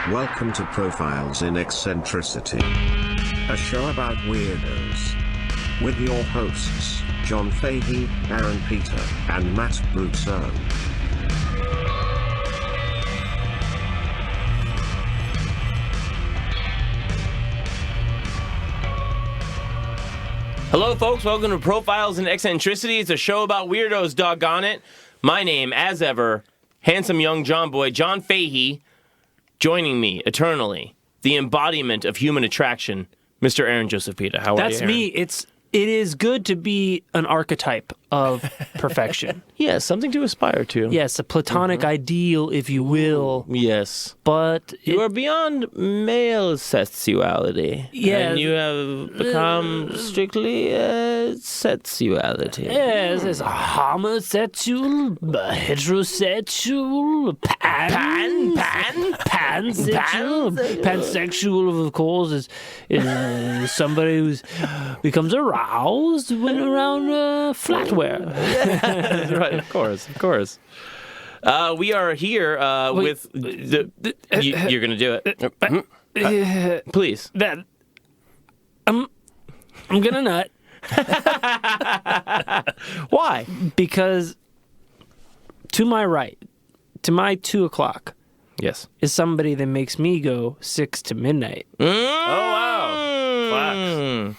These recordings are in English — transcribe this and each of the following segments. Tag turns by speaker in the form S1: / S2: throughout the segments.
S1: Welcome to Profiles in Eccentricity, a show about weirdos. With your hosts, John Fahey, Aaron Peter, and Matt Brousseau.
S2: Hello, folks. Welcome to Profiles in Eccentricity. It's a show about weirdos, doggone it. My name, as ever, handsome young John boy, John Fahey. Joining me eternally, the embodiment of human attraction, Mr. Aaron Joseph Peter. How are you, Aaron?
S3: That's me. It is good to be an archetype of perfection.
S2: Yeah, something to aspire to.
S3: Yes, a platonic ideal, if you will.
S2: Yes.
S3: But
S2: You are beyond male sexuality.
S3: Yeah.
S2: And you have become strictly sexuality.
S3: yes, it's a homosexual, heterosexual, pansexual. Pansexual, of course, is somebody who becomes aroused when around flatware.
S2: Right, of course. We are here with you're going to do it. Please.
S3: That I'm gonna nut
S2: Why?
S3: because to my right, to my 2 o'clock,
S2: Yes.
S3: is somebody that makes me go 6 to midnight.
S2: Oh,
S4: wow. Class.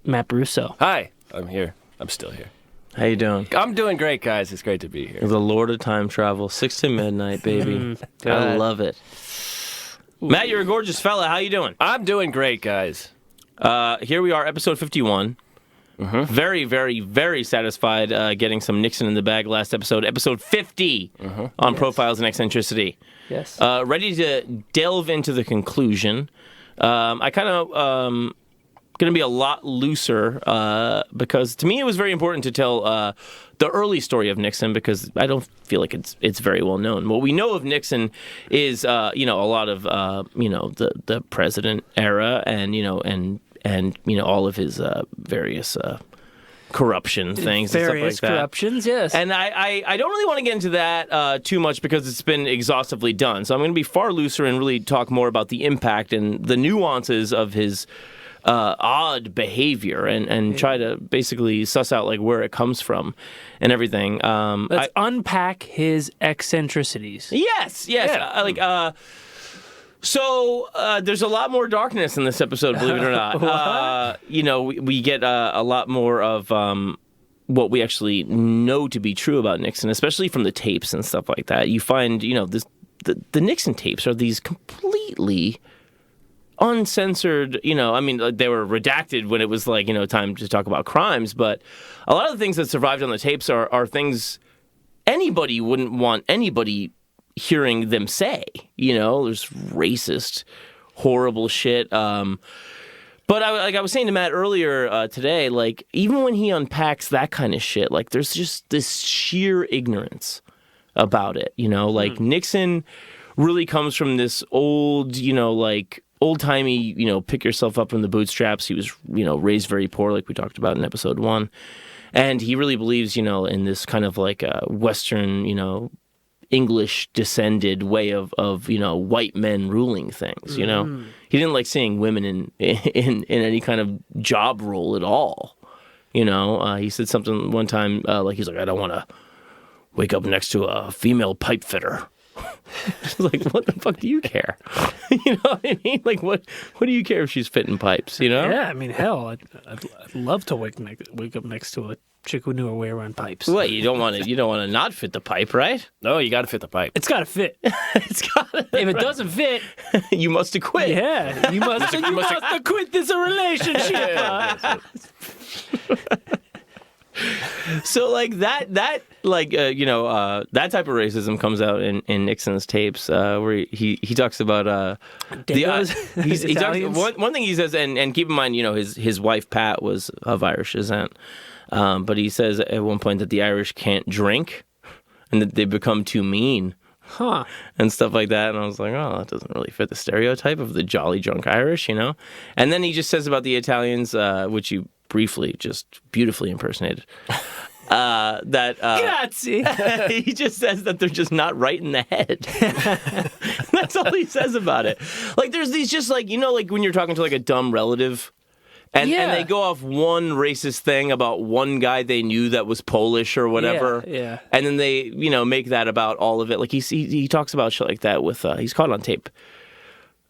S3: Matt Brousseau.
S4: Hi, I'm here. I'm still here.
S2: How you doing?
S4: I'm doing great, guys. It's great to be here.
S2: The Lord of Time Travel, 6 to midnight, baby. I
S3: God.
S2: love it. Matt, you're a gorgeous fella. How you doing?
S4: I'm doing great, guys.
S2: Here we are, episode 51. Very, very, very satisfied getting some Nixon in the bag last episode. Episode 50 on Profiles and Eccentricity.
S3: Yes.
S2: Ready to delve into the conclusion. I kind of going to be a lot looser because to me it was very important to tell the early story of Nixon because I don't feel like it's very well known. What we know of Nixon is a lot of the president era and all of his various corruption things and
S3: Various
S2: stuff like that.
S3: corruptions, yes.
S2: And I don't really want to get into that too much because it's been exhaustively done. So I'm going to be far looser and really talk more about the impact and the nuances of his odd behavior and try to basically suss out like where it comes from and everything.
S3: Let's unpack his eccentricities.
S2: Yes.
S4: Yeah.
S2: So there's a lot more darkness in this episode, believe it or not. We get a lot more of what we actually know to be true about Nixon, especially from the tapes and stuff like that. You find, the Nixon tapes are these completely uncensored, they were redacted when it was time to talk about crimes, but a lot of the things that survived on the tapes are things anybody wouldn't want anybody hearing them say. There's racist, horrible shit. But I was saying to Matt earlier today, even when he unpacks that kind of shit, there's just this sheer ignorance about it. Nixon really comes from this old, old-timey, pick yourself up from the bootstraps. He was, raised very poor, like we talked about in episode 1. And he really believes, in this kind of Western, English-descended way of white men ruling things, He didn't like seeing women in any kind of job role at all, He said something one time, he's like, I don't want to wake up next to a female pipe fitter. What the fuck do you care? You know what I mean? What do you care if she's fitting pipes?
S3: Yeah, I mean, hell, I'd love to wake up next to a chick who knew her way around pipes.
S2: What, you don't want to not fit the pipe, right?
S4: No, you got to fit the pipe.
S3: It's got to fit.
S2: It's got.
S3: If it doesn't fit,
S2: you must acquit.
S3: yeah, you must quit this relationship.
S2: So that type of racism comes out in Nixon's tapes where he talks about he talks, one thing he says and keep in mind his wife Pat was of Irish descent, but he says at one point that the Irish can't drink and that they become too mean.
S3: Huh.
S2: And stuff like that. And I was like, oh, that doesn't really fit the stereotype of the jolly drunk Irish, And then he just says about the Italians, which you briefly just beautifully impersonated.
S3: Grazie.
S2: He just says that they're just not right in the head. That's all he says about it. Like, there's these just like, like when you're talking to like a dumb relative, and they go off one racist thing about one guy they knew that was Polish or whatever.
S3: Yeah.
S2: And then they, make that about all of it. Like he talks about shit like that with, he's caught on tape.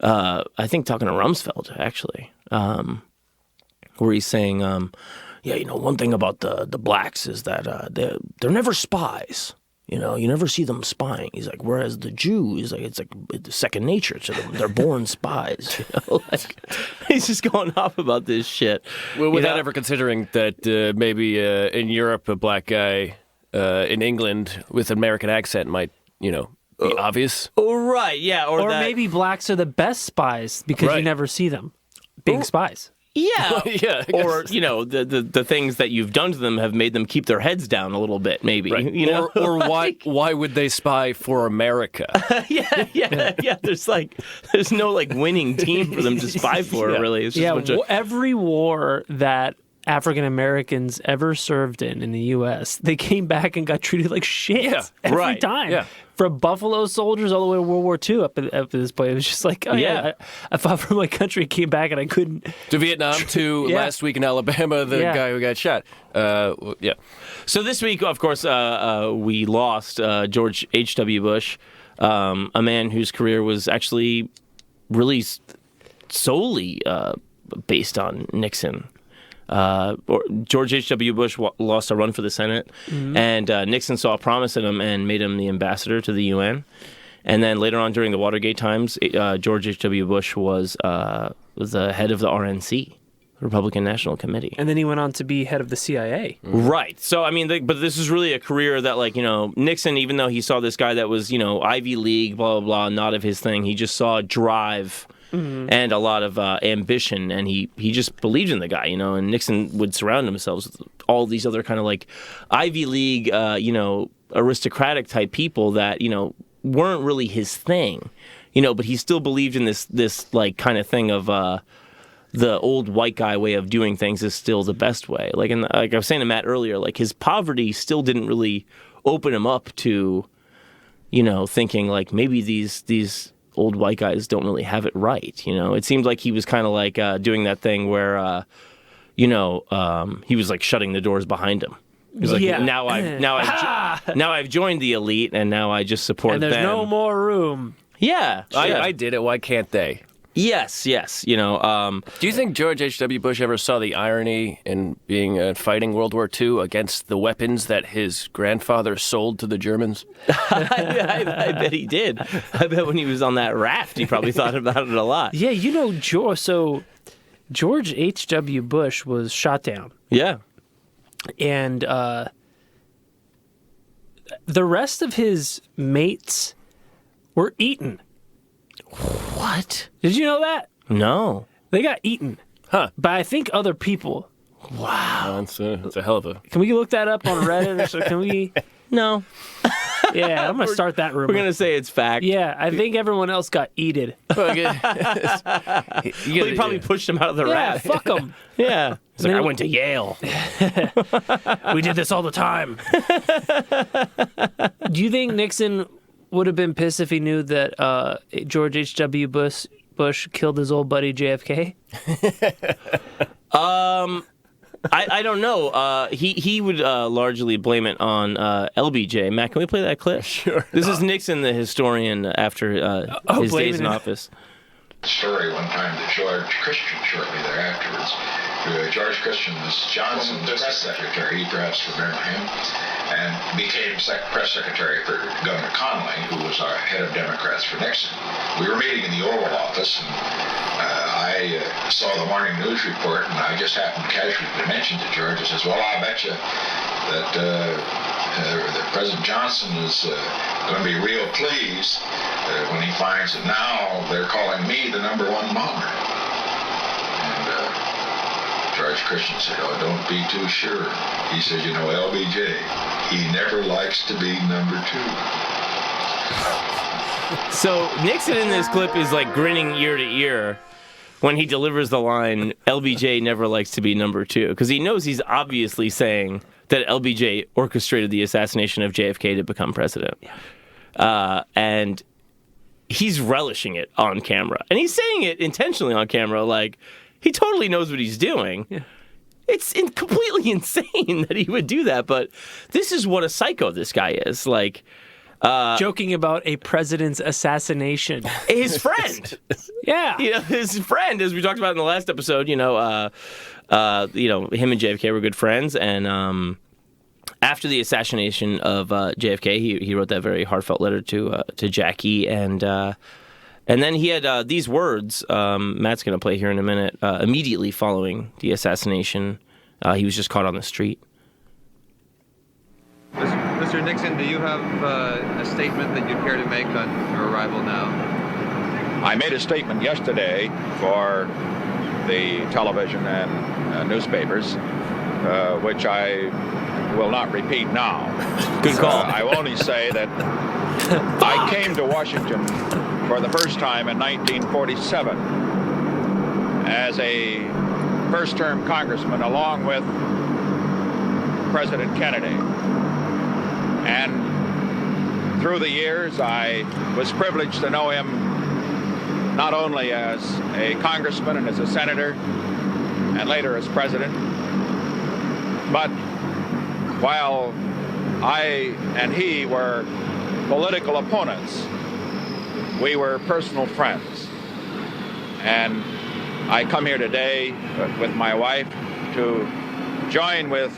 S2: I think talking to Rumsfeld, actually, where he's saying, one thing about the blacks is that they're never spies. You never see them spying. He's like, whereas the Jews, it's second nature to them. They're born spies. He's just going off about this shit.
S4: Well, without ever considering that maybe in Europe, a black guy in England with an American accent might, be obvious.
S2: Oh, right, yeah.
S3: Or maybe blacks are the best spies because you never see them being spies.
S2: Yeah.
S4: Yeah.
S2: Or, the things that you've done to them have made them keep their heads down a little bit, maybe.
S4: Right. Or why would they spy for America?
S2: Yeah. There's no winning team for them to spy for, really. It's just
S3: every war that African Americans ever served in the U.S., they came back and got treated like shit every time. Yeah. From Buffalo Soldiers all the way to World War II up to this point. It was just like, I fought for my country, came back, and I couldn't.
S4: To Vietnam, to last week in Alabama, the guy who got shot.
S2: So this week, of course, we lost George H.W. Bush, a man whose career was actually really solely based on Nixon. George H.W. Bush lost a run for the Senate, and Nixon saw a promise in him and made him the ambassador to the UN. And then later on during the Watergate times, George H.W. Bush was the head of the RNC, Republican National Committee.
S3: And then he went on to be head of the CIA.
S2: Right. So, but this is really a career that, Nixon, even though he saw this guy that was, Ivy League, blah, blah, blah, not of his thing, he just saw drive and a lot of ambition, and he just believed in the guy, and Nixon would surround himself with all these other kind of Ivy League, aristocratic type people that, weren't really his thing, but he still believed in this kind of thing of the old white guy way of doing things is still the best way. Like I was saying to Matt earlier, his poverty still didn't really open him up to, thinking maybe these old white guys don't really have it right. It seemed like he was kind of doing that thing where, he was shutting the doors behind him. He was now I've joined the elite, and now I just support them.
S3: And there's no more room.
S2: Yeah,
S4: I did it. Why can't they?
S2: Yes. Do
S4: you think George H.W. Bush ever saw the irony in being fighting World War II against the weapons that his grandfather sold to the Germans?
S2: I bet he did. I bet when he was on that raft, he probably thought about it a lot.
S3: Yeah, George H.W. Bush was shot down.
S2: Yeah.
S3: And the rest of his mates were eaten.
S2: What?
S3: Did you know that?
S2: No.
S3: They got eaten.
S4: Huh.
S3: By, I think, other people.
S2: Wow.
S4: That's a hell of a...
S3: Can we look that up on Reddit? Or so? Can we...
S2: No.
S3: Yeah, I'm going to start that rumor.
S2: We're going to say it's fact.
S3: Yeah, I think everyone else got eated.
S2: He probably pushed him out of the raft.
S3: Yeah, fuck them.
S2: Yeah. He's like, I went to Yale.
S3: We did this all the time. Do you think Nixon would have been pissed if he knew that George H.W. Bush killed his old buddy JFK?
S2: I don't know. He would largely blame it on LBJ. Matt, can we play that clip?
S4: Sure.
S2: This is Nixon, the historian, after his days in office.
S5: Story one time that George Christian, shortly thereafterwards, George Christian was Johnson's press secretary, you perhaps remember him, and became press secretary for Governor Connolly, who was our head of Democrats for Nixon. We were meeting in the Oval Office, and I saw the morning news report, and I just happened casually to mention to George, I says, well, I bet you that President Johnson is going to be real pleased when he finds that now they're calling me the #1 bomber. And George Christian said, oh, don't be too sure. He said, LBJ, he never likes to be #2.
S2: So Nixon in this clip is grinning ear to ear when he delivers the line, LBJ never likes to be #2, because he knows he's obviously saying that LBJ orchestrated the assassination of JFK to become president. And he's relishing it on camera. And he's saying it intentionally on camera, like, he totally knows what he's doing. Yeah. It's completely insane that he would do that, but this is what a psycho this guy is. Like,
S3: joking about a president's assassination.
S2: His friend.
S3: Yeah.
S2: His friend, as we talked about in the last episode, him and JFK were good friends, and after the assassination of JFK, he wrote that very heartfelt letter to Jackie, and then he had these words Matt's going to play here in a minute. Immediately following the assassination, he was just caught on the street.
S6: Mr. Nixon, do you have a statement that you'd care to make on your arrival now?
S5: I made a statement yesterday for the television and newspapers, which I will not repeat now.
S2: Good call.
S5: I will only say that I came to Washington for the first time in 1947 as a first-term congressman along with President Kennedy. And through the years, I was privileged to know him not only as a congressman and as a senator, and later as president, but while I and he were political opponents, we were personal friends. And I come here today with my wife to join with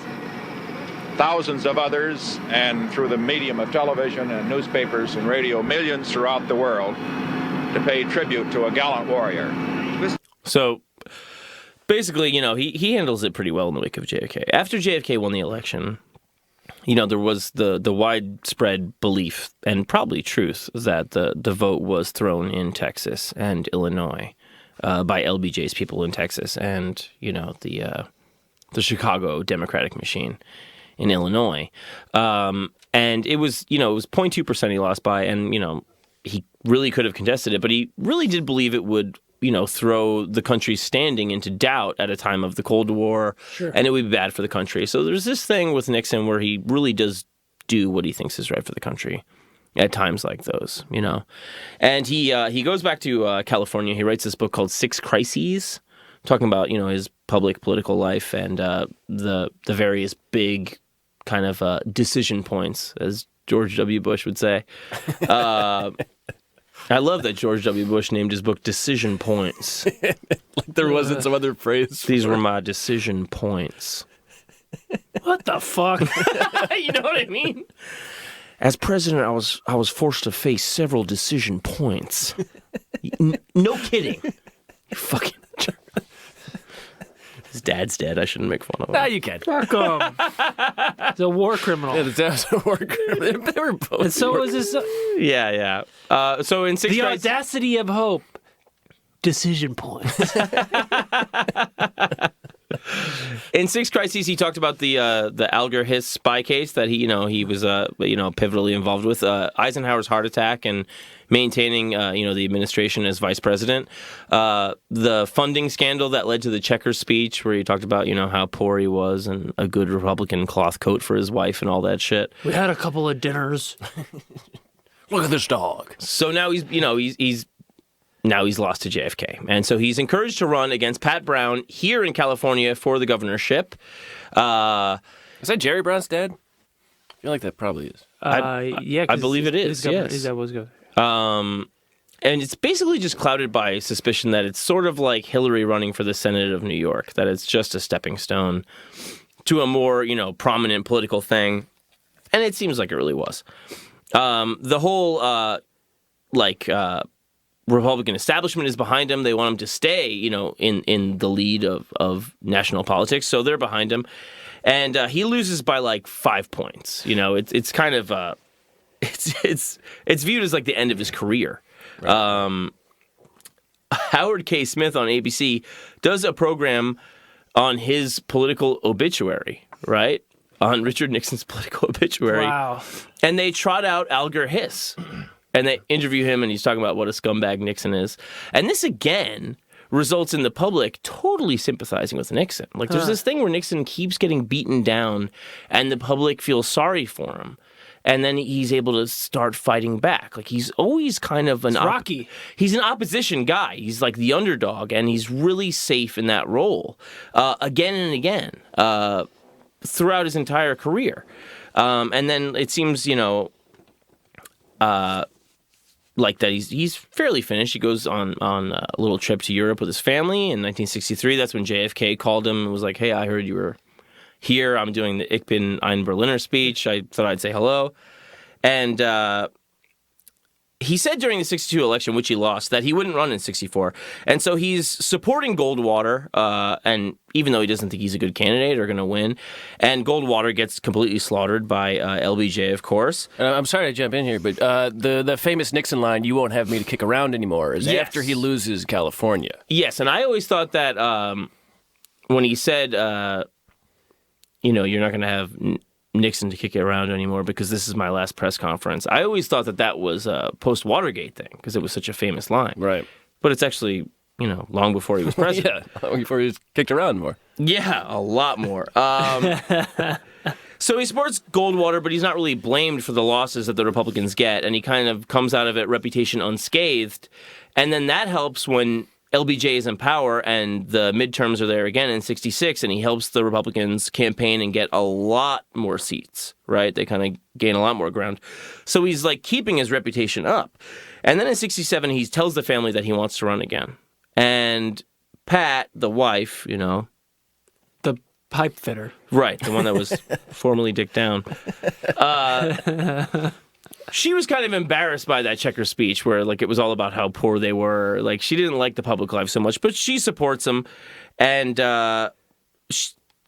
S5: thousands of others, and through the medium of television and newspapers and radio, millions throughout the world, to pay tribute to a gallant warrior.
S2: So basically, he handles it pretty well in the wake of JFK. After JFK won the election, there was the widespread belief, and probably truth, that the vote was thrown in Texas and Illinois by LBJ's people in Texas, and the Chicago Democratic machine in Illinois. And it was 0.2% he lost by, and he really could have contested it, but he really did believe it would throw the country's standing into doubt at a time of the Cold War, sure, and it would be bad for the country. So there's this thing with Nixon where he really does do what he thinks is right for the country at times like those, And he goes back to California. He writes this book called Six Crises, talking about, his public political life and the various big kind of decision points, as George W. Bush would say. I love that George W. Bush named his book Decision Points.
S4: Like there wasn't some other phrase.
S2: These were my decision points.
S3: What the fuck?
S2: You know what I mean? As president, I was forced to face several decision points. No kidding. You fucking jerk. His dad's dead. I shouldn't make fun of him.
S4: No, you can.
S3: Fuck him. He's a war criminal.
S4: Yeah, the dad's a war criminal. They were both.
S3: And so was his.
S2: Yeah. So in Six
S3: The
S2: Crises,
S3: audacity of hope. Decision points.
S2: In Six Crises, he talked about the Alger Hiss spy case that he was pivotally involved with, Eisenhower's heart attack, and maintaining the administration as vice president, the funding scandal that led to the Checkers speech, where he talked about how poor he was and a good Republican cloth coat for his wife and all that shit.
S3: We had a couple of dinners.
S4: Look at this dog.
S2: So now he's lost to JFK. And so he's encouraged to run against Pat Brown here in California for the governorship.
S4: Is that Jerry Brown's dad? I feel like that probably is.
S3: Yeah,
S2: I believe it is. Yes.
S3: His dad was good.
S2: And it's basically just clouded by suspicion that it's sort of like Hillary running for the Senate of New York, that it's just a stepping stone to a more, prominent political thing. And it seems like it really was. The whole, Republican establishment is behind him. They want him to stay, in the lead of national politics. So they're behind him. And he loses by like 5 points. It's kind of it's viewed as like the end of his career. Right. Howard K. Smith on ABC does a program on his political obituary, right? On Richard Nixon's political obituary.
S3: Wow. And
S2: they trot out Alger Hiss. And they interview him, and he's talking about what a scumbag Nixon is. And this, again, results in the public totally sympathizing with Nixon. Like, there's this thing where Nixon keeps getting beaten down, and the public feels sorry for him. And then he's able to start fighting back. Like, he's always kind of
S3: Rocky.
S2: He's an opposition guy. He's like the underdog, and he's really safe in that role again and again throughout his entire career. And then it seems, like that he's fairly finished. He goes on a little trip to Europe with his family in 1963. That's when JFK called him and was like, "Hey, I heard you were here. I'm doing the Ich bin ein Berliner speech. I thought I'd say hello." And he said during the 62 election, which he lost, that he wouldn't run in 64. And so he's supporting Goldwater, and even though he doesn't think he's a good candidate or going to win, and Goldwater gets completely slaughtered by LBJ, of course.
S4: I'm sorry to jump in here, but the famous Nixon line, "You won't have me to kick around anymore," is after he loses California.
S2: Yes, and I always thought that when he said, you're not going to have Nixon to kick it around anymore because this is my last press conference. I always thought that was a post-Watergate thing because it was such a famous line.
S4: Right.
S2: But it's actually, long before he was president.
S4: Yeah, long before he was kicked around more.
S2: Yeah, a lot more. So he supports Goldwater, but he's not really blamed for the losses that the Republicans get, and he kind of comes out of it reputation unscathed. And then that helps when LBJ is in power and the midterms are there again in 66, and he helps the Republicans campaign and get a lot more seats, right? They kind of gain a lot more ground. So he's like keeping his reputation up. And then in 67, he tells the family that he wants to run again. And Pat, the wife,
S3: The pipe fitter.
S2: right, the one that was formerly dicked down, she was kind of embarrassed by that Checker speech where, like, it was all about how poor they were. Like, she didn't like the public life so much, but she supports him. And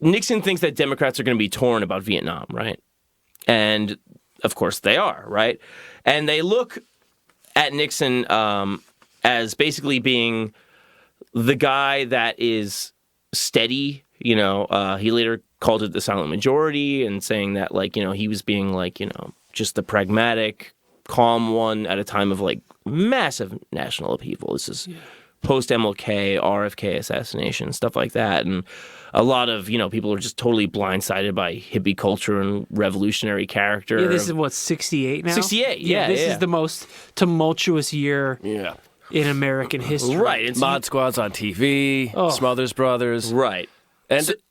S2: Nixon thinks that Democrats are going to be torn about Vietnam, right? And, of course, they are, right? And they look at Nixon as basically being the guy that is steady. He later called it the silent majority and saying that, like, he was being, like, just the pragmatic, calm one at a time of, like, massive national upheaval. This is post-MLK, RFK assassination, stuff like that. And a lot of, people are just totally blindsided by hippie culture and revolutionary character.
S3: Yeah, this is, 68 now?
S2: 68, yeah.
S3: This is the most tumultuous year in American history.
S2: Right. It's
S4: Mod Squad's on TV, Smothers Brothers.
S2: Right.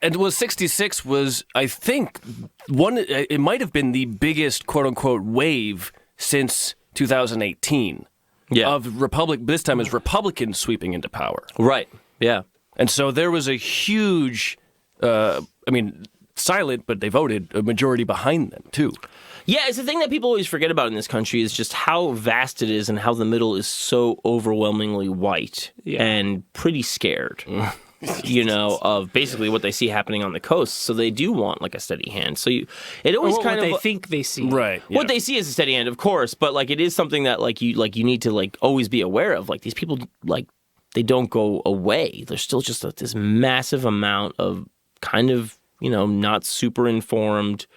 S4: And 66 was, I think, it might have been the biggest quote-unquote wave since 2018 of this time as Republicans sweeping into power.
S2: Right, yeah.
S4: And so there was a huge, silent, but they voted, a majority behind them, too.
S2: Yeah, it's the thing that people always forget about in this country is just how vast it is and how the middle is so overwhelmingly white and pretty scared. Of basically what they see happening on the coast. So they do want, like, a steady hand. So it always
S3: what
S2: kind of
S3: they think they see.
S4: Right.
S2: What they see is a steady hand, of course, but, like, it is something that, like, you need to, like, always be aware of. Like, these people, like, they don't go away. There's still just this massive amount of kind of, not super informed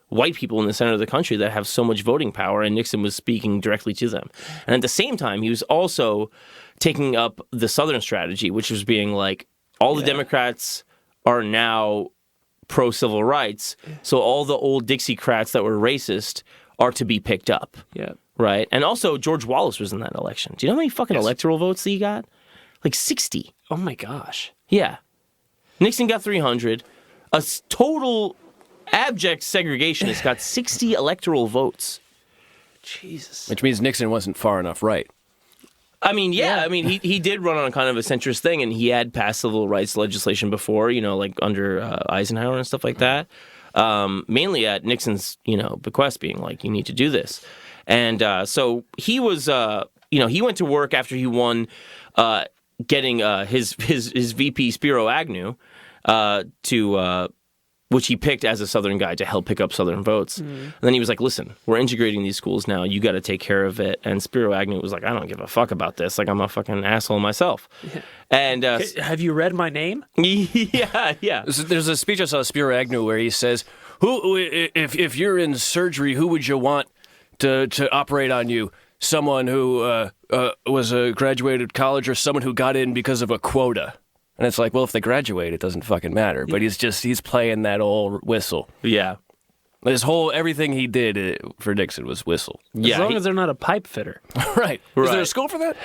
S2: white people in the center of the country that have so much voting power, and Nixon was speaking directly to them. And at the same time, he was also taking up the Southern strategy, which was being like, all the Democrats are now pro-civil rights, so all the old Dixiecrats that were racist are to be picked up.
S3: Yeah.
S2: Right? And also, George Wallace was in that election. Do you know how many fucking electoral votes he got? Like 60.
S3: Oh, my gosh.
S2: Yeah. Nixon got 300. A total abject segregationist got 60 electoral votes.
S3: Jesus.
S4: Which means Nixon wasn't far enough right.
S2: I mean, he did run on kind of a centrist thing, and he had passed civil rights legislation before, like under Eisenhower and stuff like that. Mainly at Nixon's, bequest, being like, you need to do this. And so he was, he went to work after he won, getting his VP Spiro Agnew to which he picked as a Southern guy to help pick up Southern votes. And then he was like, listen, we're integrating these schools now. You got to take care of it. And Spiro Agnew was like, I don't give a fuck about this. Like, I'm a fucking asshole myself. Yeah. And
S3: have you read my name?
S2: Yeah.
S4: There's a speech I saw of Spiro Agnew where he says, if you're in surgery, who would you want to operate on you? Someone who was a graduated college or someone who got in because of a quota. And it's like, well, if they graduate, it doesn't fucking matter. But he's playing that old whistle.
S2: Yeah.
S4: Everything he did for Nixon was whistle.
S3: As long as they're not a pipe fitter.
S4: Right. Is there a school for that?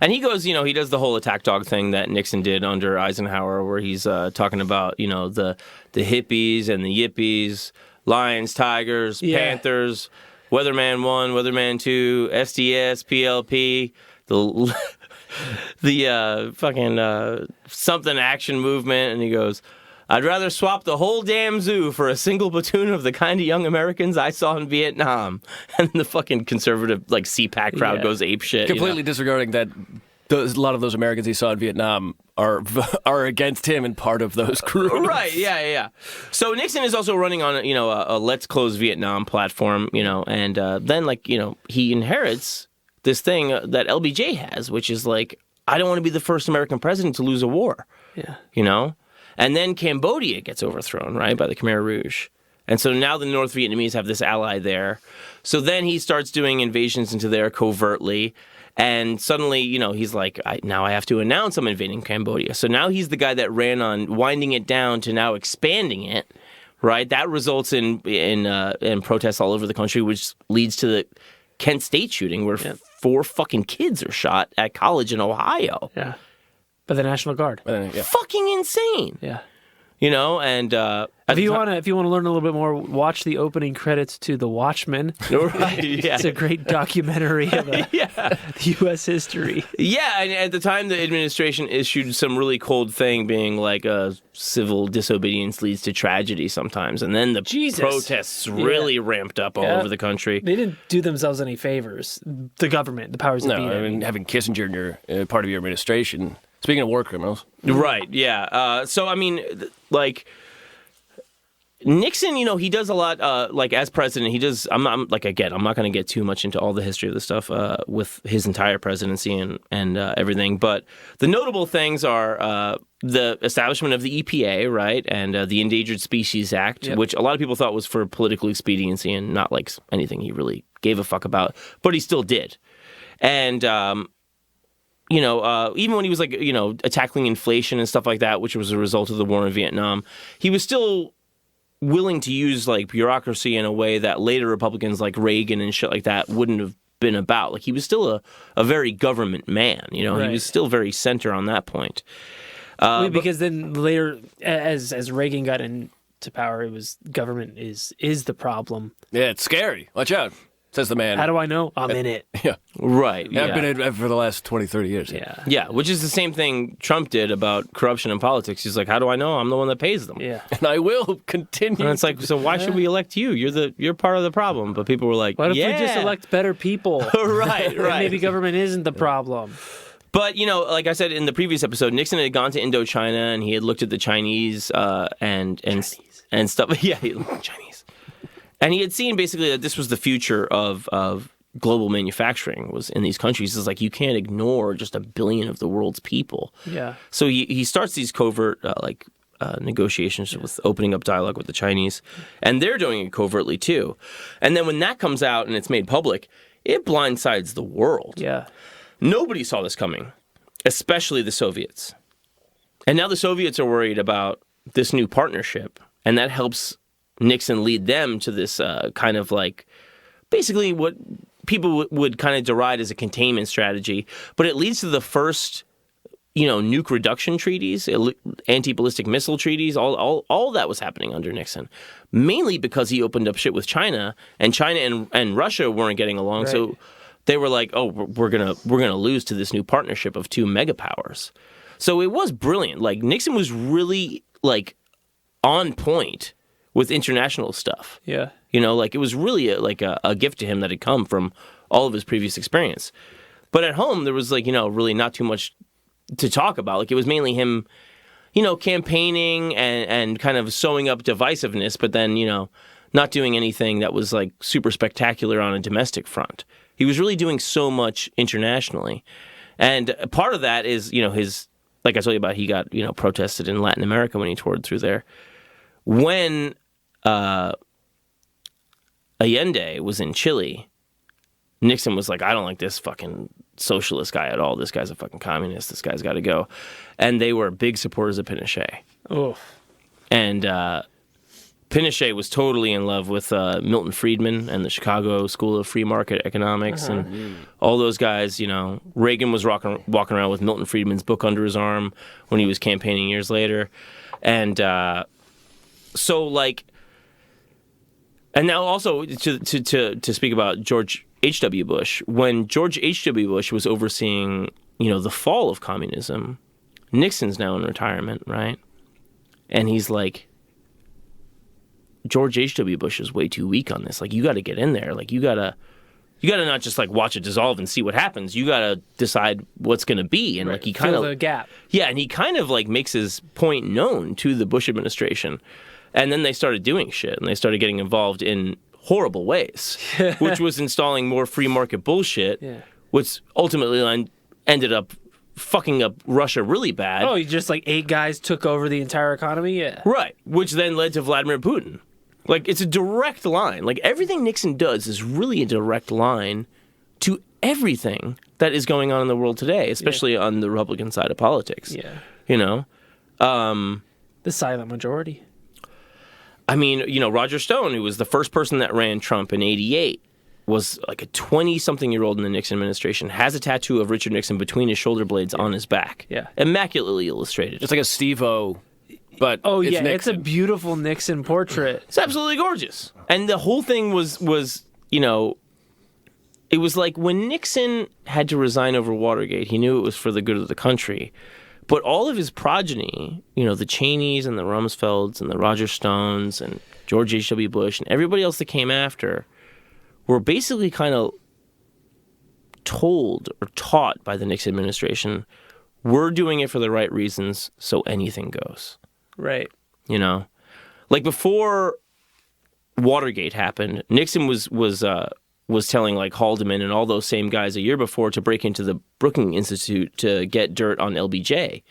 S2: And he goes, he does the whole attack dog thing that Nixon did under Eisenhower, where he's talking about, the hippies and the yippies, lions, tigers, panthers, Weatherman 1, Weatherman 2, SDS, PLP, the fucking something action movement. And he goes, I'd rather swap the whole damn zoo for a single platoon of the kind of young Americans I saw in Vietnam. And the fucking conservative, CPAC crowd goes apeshit.
S4: Completely disregarding that a lot of those Americans he saw in Vietnam are against him and part of those groups.
S2: Right, yeah. So Nixon is also running on, a Let's Close Vietnam platform, and then, he inherits this thing that LBJ has, which is I don't want to be the first American president to lose a war.
S3: Yeah.
S2: And then Cambodia gets overthrown, right, by the Khmer Rouge. And so now the North Vietnamese have this ally there. So then he starts doing invasions into there covertly. And suddenly, he's like, now I have to announce I'm invading Cambodia. So now he's the guy that ran on winding it down to now expanding it, right? That results in protests all over the country, which leads to the Kent State shooting where 4 fucking kids are shot at college in Ohio.
S3: Yeah. By the National Guard.
S2: Fucking insane.
S3: Yeah.
S2: And
S3: if you want to learn a little bit more, watch the opening credits to The Watchmen.
S2: Right, yeah.
S3: It's a great documentary of the U.S. history.
S2: Yeah, and at the time, the administration issued some really cold thing, being civil disobedience leads to tragedy sometimes, and then the protests really ramped up all over the country.
S3: They didn't do themselves any favors. The government, the powers that be.
S4: I mean, having Kissinger in your part of your administration. Speaking of war criminals.
S2: Right, yeah. So, I mean, Nixon, he does a lot, as president, he does, I'm not going to get too much into all the history of this stuff with his entire presidency and everything, but the notable things are the establishment of the EPA, right, and the Endangered Species Act, which a lot of people thought was for political expediency and not, anything he really gave a fuck about, but he still did. And, even when he was tackling inflation and stuff like that, which was a result of the war in Vietnam, he was still willing to use bureaucracy in a way that later Republicans like Reagan and shit like that wouldn't have been about. He was still a very government man, He was still very center on that point.
S3: Because then later, as Reagan got into power, it was government is the problem.
S4: Yeah, it's scary. Watch out. Says the man.
S3: How do I know? I'm in it.
S4: Yeah.
S2: Right.
S4: Yeah. I've been in it for the last 20, 30 years.
S3: Yeah.
S2: Yeah, which is the same thing Trump did about corruption in politics. He's like, how do I know? I'm the one that pays them.
S3: Yeah.
S4: And I will continue.
S2: And it's like, so why should we elect you? You're part of the problem. But people were like,
S3: what if we just elect better people?
S2: Right.
S3: Maybe government isn't the problem.
S2: But, like I said in the previous episode, Nixon had gone to Indochina and he had looked at the Chinese and stuff. Yeah, he looked at Chinese. And he had seen basically that this was the future of global manufacturing was in these countries. It's you can't ignore just 1 billion of the world's people.
S3: Yeah.
S2: So he starts these covert negotiations with opening up dialogue with the Chinese, and they're doing it covertly too. And then when that comes out and it's made public, it blindsides the world.
S3: Yeah.
S2: Nobody saw this coming, especially the Soviets. And now the Soviets are worried about this new partnership, and that helps Nixon lead them to this kind of basically what people would kind of deride as a containment strategy, but it leads to the first, nuke reduction treaties, anti-ballistic missile treaties, all that was happening under Nixon, mainly because he opened up shit with China, and China and Russia weren't getting along, so they were like, oh, we're gonna lose to this new partnership of 2 megapowers. So it was brilliant. Nixon was really on point with international stuff.
S3: Yeah.
S2: It was really a gift to him that had come from all of his previous experience. But at home, there was really not too much to talk about. It was mainly him, campaigning and kind of sewing up divisiveness, but then, not doing anything that was super spectacular on a domestic front. He was really doing so much internationally. And part of that is, his, like I told you about, he got, protested in Latin America when he toured through there. When Allende was in Chile, Nixon was like, I don't like this fucking socialist guy at all. This guy's a fucking communist. This guy's got to go. And they were big supporters of Pinochet.
S3: Oh.
S2: And Pinochet was totally in love with Milton Friedman and the Chicago School of Free Market Economics and all those guys. You know, Reagan was walking around with Milton Friedman's book under his arm when he was campaigning years later. And so, like, and now also to speak about George H.W. Bush, when George H.W. Bush was overseeing, you know, the fall of communism, Nixon's now in retirement, right? And he's like, George H.W. Bush is way too weak on this. Like, you got to get in there. Like, you got to not just, like, watch it dissolve and see what happens. You got to decide what's going to be. And, like, he kind of...
S3: Fill the gap.
S2: Yeah, and he kind of, like, makes his point known to the Bush administration. And then they started doing shit, and they started getting involved in horrible ways, which was installing more free market bullshit, which ultimately ended up fucking up Russia really bad.
S3: Oh, you just, like, 8 guys took over the entire economy? Yeah.
S2: Right, which then led to Vladimir Putin. Like, it's a direct line. Like, everything Nixon does is really a direct line to everything that is going on in the world today, especially on the Republican side of politics.
S3: Yeah.
S2: You know?
S3: The silent majority.
S2: I mean, you know, Roger Stone, who was the first person that ran Trump in '88, was like a 20-something-year-old in the Nixon administration, has a tattoo of Richard Nixon between his shoulder blades on his back.
S3: Yeah.
S2: Immaculately illustrated.
S4: It's like a Steve-O, but it's Nixon.
S3: It's a beautiful Nixon portrait.
S2: It's absolutely gorgeous. And the whole thing was, you know, it was like when Nixon had to resign over Watergate, he knew it was for the good of the country. But all of his progeny, you know, the Cheneys and the Rumsfelds and the Roger Stones and George H.W. Bush and everybody else that came after were basically kind of told or taught by the Nixon administration, we're doing it for the right reasons, so anything goes.
S3: Right.
S2: You know? Like, before Watergate happened, Nixon was telling, like, Haldeman and all those same guys a year before to break into the Brookings Institute to get dirt on LBJ,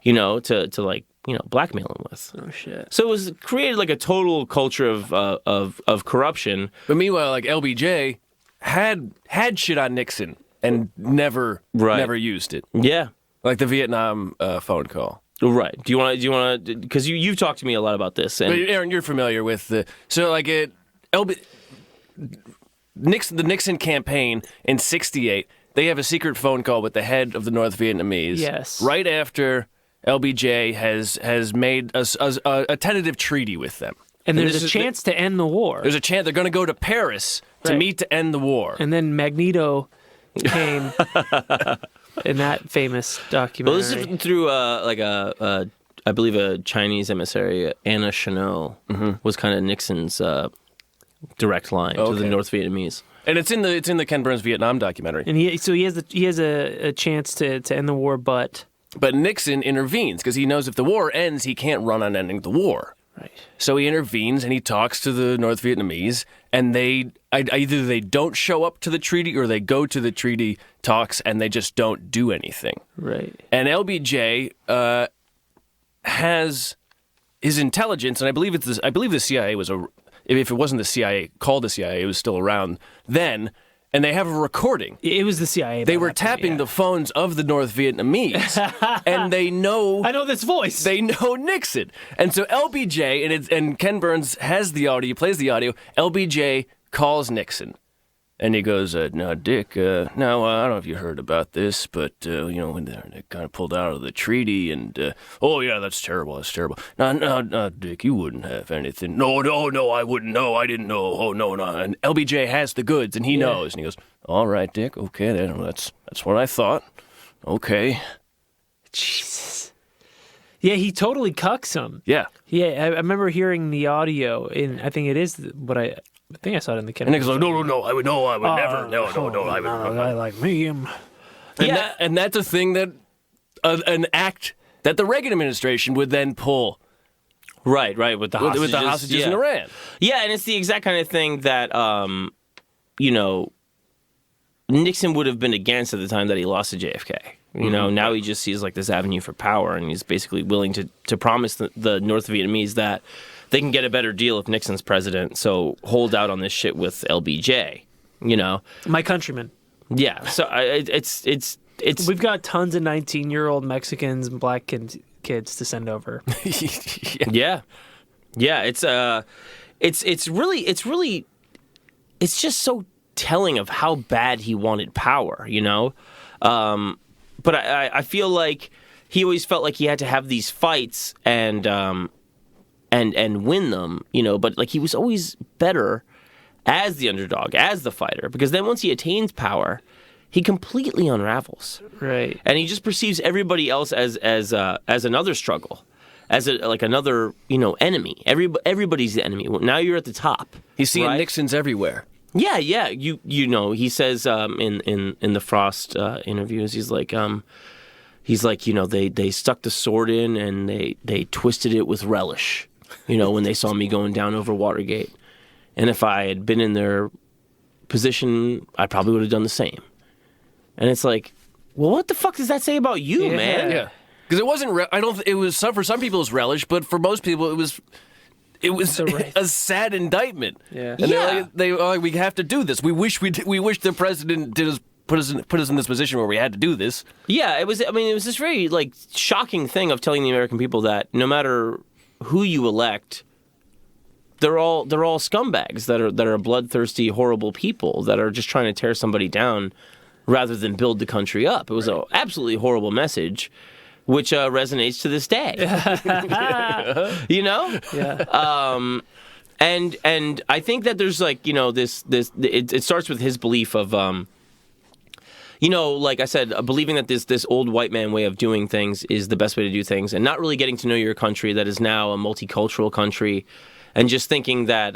S2: you know, to like, you know, blackmail him with.
S3: Oh, shit.
S2: So it was created, like, a total culture of corruption.
S4: But meanwhile, like, LBJ had shit on Nixon and never used it.
S2: Yeah.
S4: Like the Vietnam phone call.
S2: Right. Do you want to, because you've talked to me a lot about this. And
S4: but Aaron, you're familiar with the, so like the Nixon campaign in '68, they have a secret phone call with the head of the North Vietnamese.
S3: Yes.
S4: Right after LBJ has made a tentative treaty with them.
S3: And there's a chance to end the war.
S4: There's a chance they're going to go to Paris to meet to end the war.
S3: And then Magneto came in that famous documentary.
S2: Well, this is through I believe a Chinese emissary, Anna Chenot, was kind of Nixon's direct line to the North Vietnamese.
S4: And it's in the Ken Burns Vietnam documentary.
S3: And he has a chance to end the war, but
S4: Nixon intervenes because he knows if the war ends, he can't run on ending the war.
S3: Right.
S4: So he intervenes and he talks to the North Vietnamese, and either they don't show up to the treaty or they go to the treaty talks and they just don't do anything.
S3: Right.
S4: And LBJ has his intelligence, and I believe the CIA was if it wasn't the CIA called the CIA, it was still around then. And they have a recording.
S3: It was the CIA.
S4: They were tapping the phones of the North Vietnamese, and they know.
S3: I know this voice.
S4: They know Nixon, and so LBJ and Ken Burns has the audio. He plays the audio. LBJ calls Nixon, and he goes, "No, Dick. No, I don't know if you heard about this, but when they kind of pulled out of the treaty, and oh yeah, that's terrible. That's terrible. No, Dick, you wouldn't have anything. No, I wouldn't. No, I didn't know. Oh no. And LBJ has the goods, and he knows, and he goes, all right, Dick. Okay, that's what I thought. Okay.
S3: Jesus. Yeah, he totally cucks him.
S4: Yeah.
S3: Yeah, I remember hearing the audio, and I think it is what I think I saw it in the Kennedy.
S4: And Nick's like, no, I would never. No, I would.
S3: A guy like me.
S4: And that's a thing that an act that the Reagan administration would then pull.
S2: Right, with the hostages.
S4: With the hostages in Iran.
S2: Yeah, and it's the exact kind of thing that, Nixon would have been against at the time that he lost to JFK. Now he just sees like this avenue for power, and he's basically willing to promise the North Vietnamese that they can get a better deal if Nixon's president, so hold out on this shit with LBJ.
S3: My countrymen.
S2: Yeah, so it's
S3: We've got tons of 19-year-old Mexicans and black kids to send over.
S2: Yeah. It's really just so telling of how bad he wanted power, But I feel like he always felt like he had to have these fights and win them, But like he was always better as the underdog, as the fighter, because then once he attains power, he completely unravels.
S3: Right.
S2: And he just perceives everybody else as another struggle, as another enemy. Everybody's the enemy. Now you're at the top.
S4: He's seeing
S2: right?
S4: Nixon's everywhere.
S2: Yeah. He says in the Frost interviews, he's like they stuck the sword in and they twisted it with relish, when they saw me going down over Watergate. And if I had been in their position, I probably would have done the same. And it's like, well, what the fuck does that say about you, man?
S4: Yeah, because it wasn't. It was for some people it was relish, but for most people it was a sad indictment.
S3: Yeah,
S4: and they're like, we have to do this. We wish the president put us in this position where we had to do this.
S2: Yeah, it was. I mean, it was this very shocking thing of telling the American people that no matter who you elect, they're all scumbags that are bloodthirsty, horrible people that are just trying to tear somebody down rather than build the country up. It was an absolutely horrible message, which resonates to this day.
S3: Yeah.
S2: And I think that there's it starts with his belief of like I said, believing that this old white man way of doing things is the best way to do things, and not really getting to know your country that is now a multicultural country, and just thinking that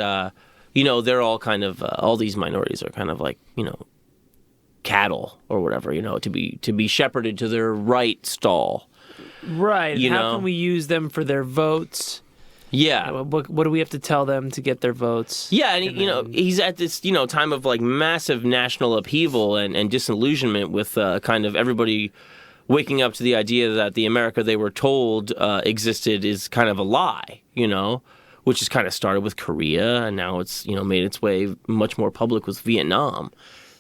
S2: they're all kind of all these minorities are kind of like cattle or whatever, to be shepherded to their right stall.
S3: Right. How can we use them for their votes?
S2: Yeah.
S3: What do we have to tell them to get their votes?
S2: Yeah, and he's at this time of massive national upheaval and disillusionment with kind of everybody waking up to the idea that the America they were told existed is kind of a lie, which has kind of started with Korea, and now it's made its way much more public with Vietnam.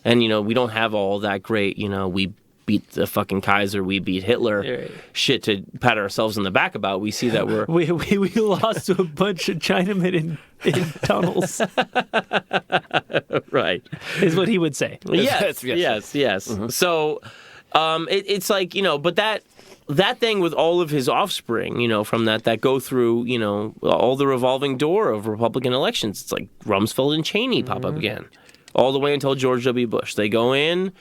S2: And, we don't have all that great, we beat the fucking Kaiser, we beat Hitler shit to pat ourselves on the back about. We see that we're...
S3: we lost to a bunch of Chinamen in tunnels.
S2: Right.
S3: Is what he would say.
S2: Yes. Mm-hmm. So it's like, but that thing with all of his offspring, from that go through, all the revolving door of Republican elections. It's like Rumsfeld and Cheney pop up again. All the way until George W. Bush. They go in,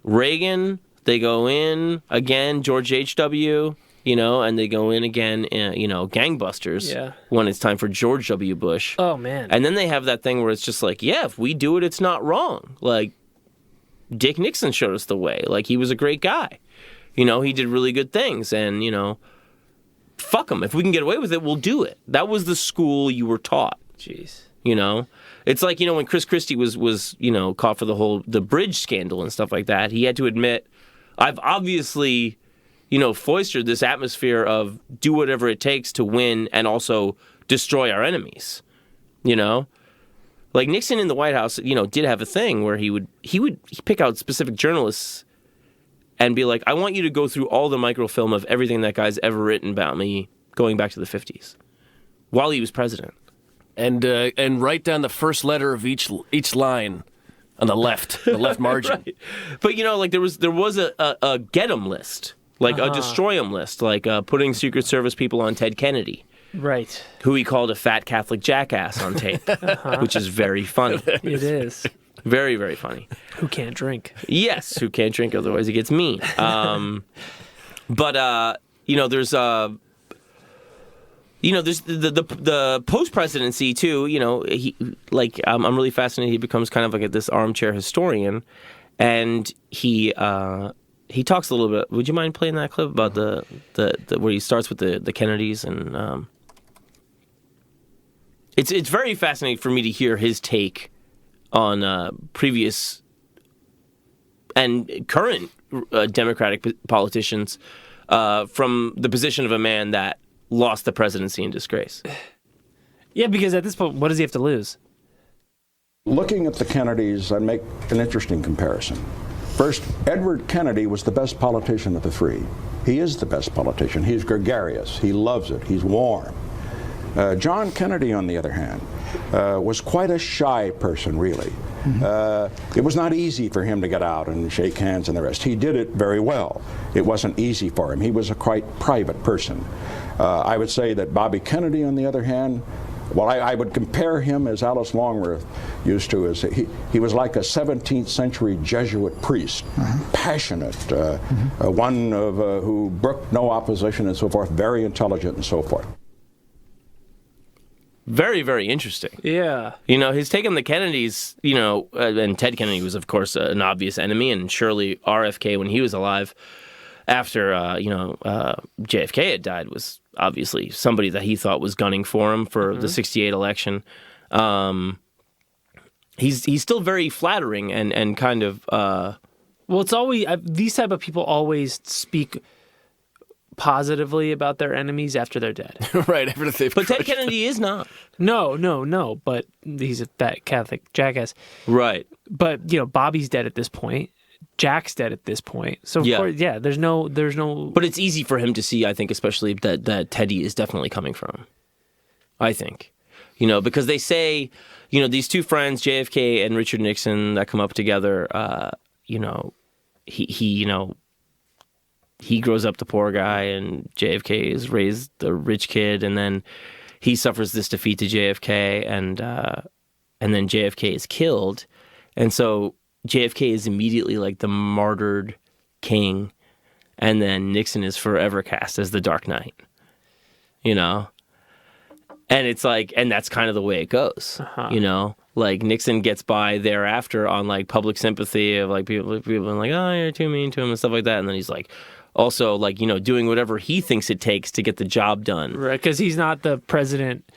S2: Reagan, they go in again, George H.W., and they go in again, gangbusters when it's time for George W. Bush.
S3: Oh, man.
S2: And then they have that thing where it's just like, yeah, if we do it, it's not wrong. Like, Dick Nixon showed us the way. Like, he was a great guy. He did really good things. And, fuck him. If we can get away with it, we'll do it. That was the school you were taught.
S3: Jeez.
S2: It's like, when Chris Christie was caught for the bridge scandal and stuff like that, he had to admit, I've obviously, foisted this atmosphere of do whatever it takes to win and also destroy our enemies, Like Nixon in the White House, did have a thing where he would pick out specific journalists and be like, I want you to go through all the microfilm of everything that guy's ever written about me going back to the 50s while he was president.
S4: And write down the first letter of each line on the left margin.
S2: Right. But there was a get 'em list, a destroy 'em list, putting Secret Service people on Ted Kennedy,
S3: right?
S2: Who he called a fat Catholic jackass on tape, which is very funny.
S3: It is
S2: very, very funny.
S3: Who can't drink?
S2: Yes, who can't drink, otherwise he gets mean. But there's there's the post-presidency too. I'm really fascinated. He becomes kind of like this armchair historian, and he talks a little bit. Would you mind playing that clip about the where he starts with the Kennedys and it's very fascinating for me to hear his take on previous and current Democratic politicians from the position of a man that lost the presidency in disgrace.
S3: Yeah, because at this point, what does he have to lose?
S7: Looking at the Kennedys, I make an interesting comparison. First, Edward Kennedy was the best politician of the three. He is the best politician. He's gregarious. He loves it. He's warm. John Kennedy, on the other hand, was quite a shy person, really. It was not easy for him to get out and shake hands and the rest. He did it very well. It wasn't easy for him. He was a quite private person. I would say that Bobby Kennedy, on the other hand, well, I would compare him, as Alice Longworth used to, as he was like a 17th century Jesuit priest, passionate, one who brooked no opposition and so forth, very intelligent and so forth.
S2: Very, very interesting.
S3: Yeah.
S2: He's taken the Kennedys, and Ted Kennedy was, of course, an obvious enemy, and surely RFK, when he was alive, after, JFK had died, was obviously somebody that he thought was gunning for him for the 68 election. He's still very flattering and kind of...
S3: Well, it's always... these type of people always speak positively about their enemies after they're dead.
S4: Right, after they've
S2: But Ted
S4: crushed
S2: Kennedy is not.
S3: No, but he's a fat Catholic jackass.
S2: Right.
S3: But, Bobby's dead at this point. Jack's dead at this point. So, of course, there's no...
S2: But it's easy for him to see, I think, especially that Teddy is definitely coming from him. I think. Because they say, these two friends, JFK and Richard Nixon, that come up together, he grows up the poor guy, and JFK is raised the rich kid, and then he suffers this defeat to JFK, and then JFK is killed, and so JFK is immediately like the martyred king, and then Nixon is forever cast as the Dark Knight, and it's like, and that's kind of the way it goes, Like Nixon gets by thereafter on like public sympathy of like people being like, oh, you're too mean to him and stuff like that, and then he's like, also like doing whatever he thinks it takes to get the job done.
S3: Right, because he's not the president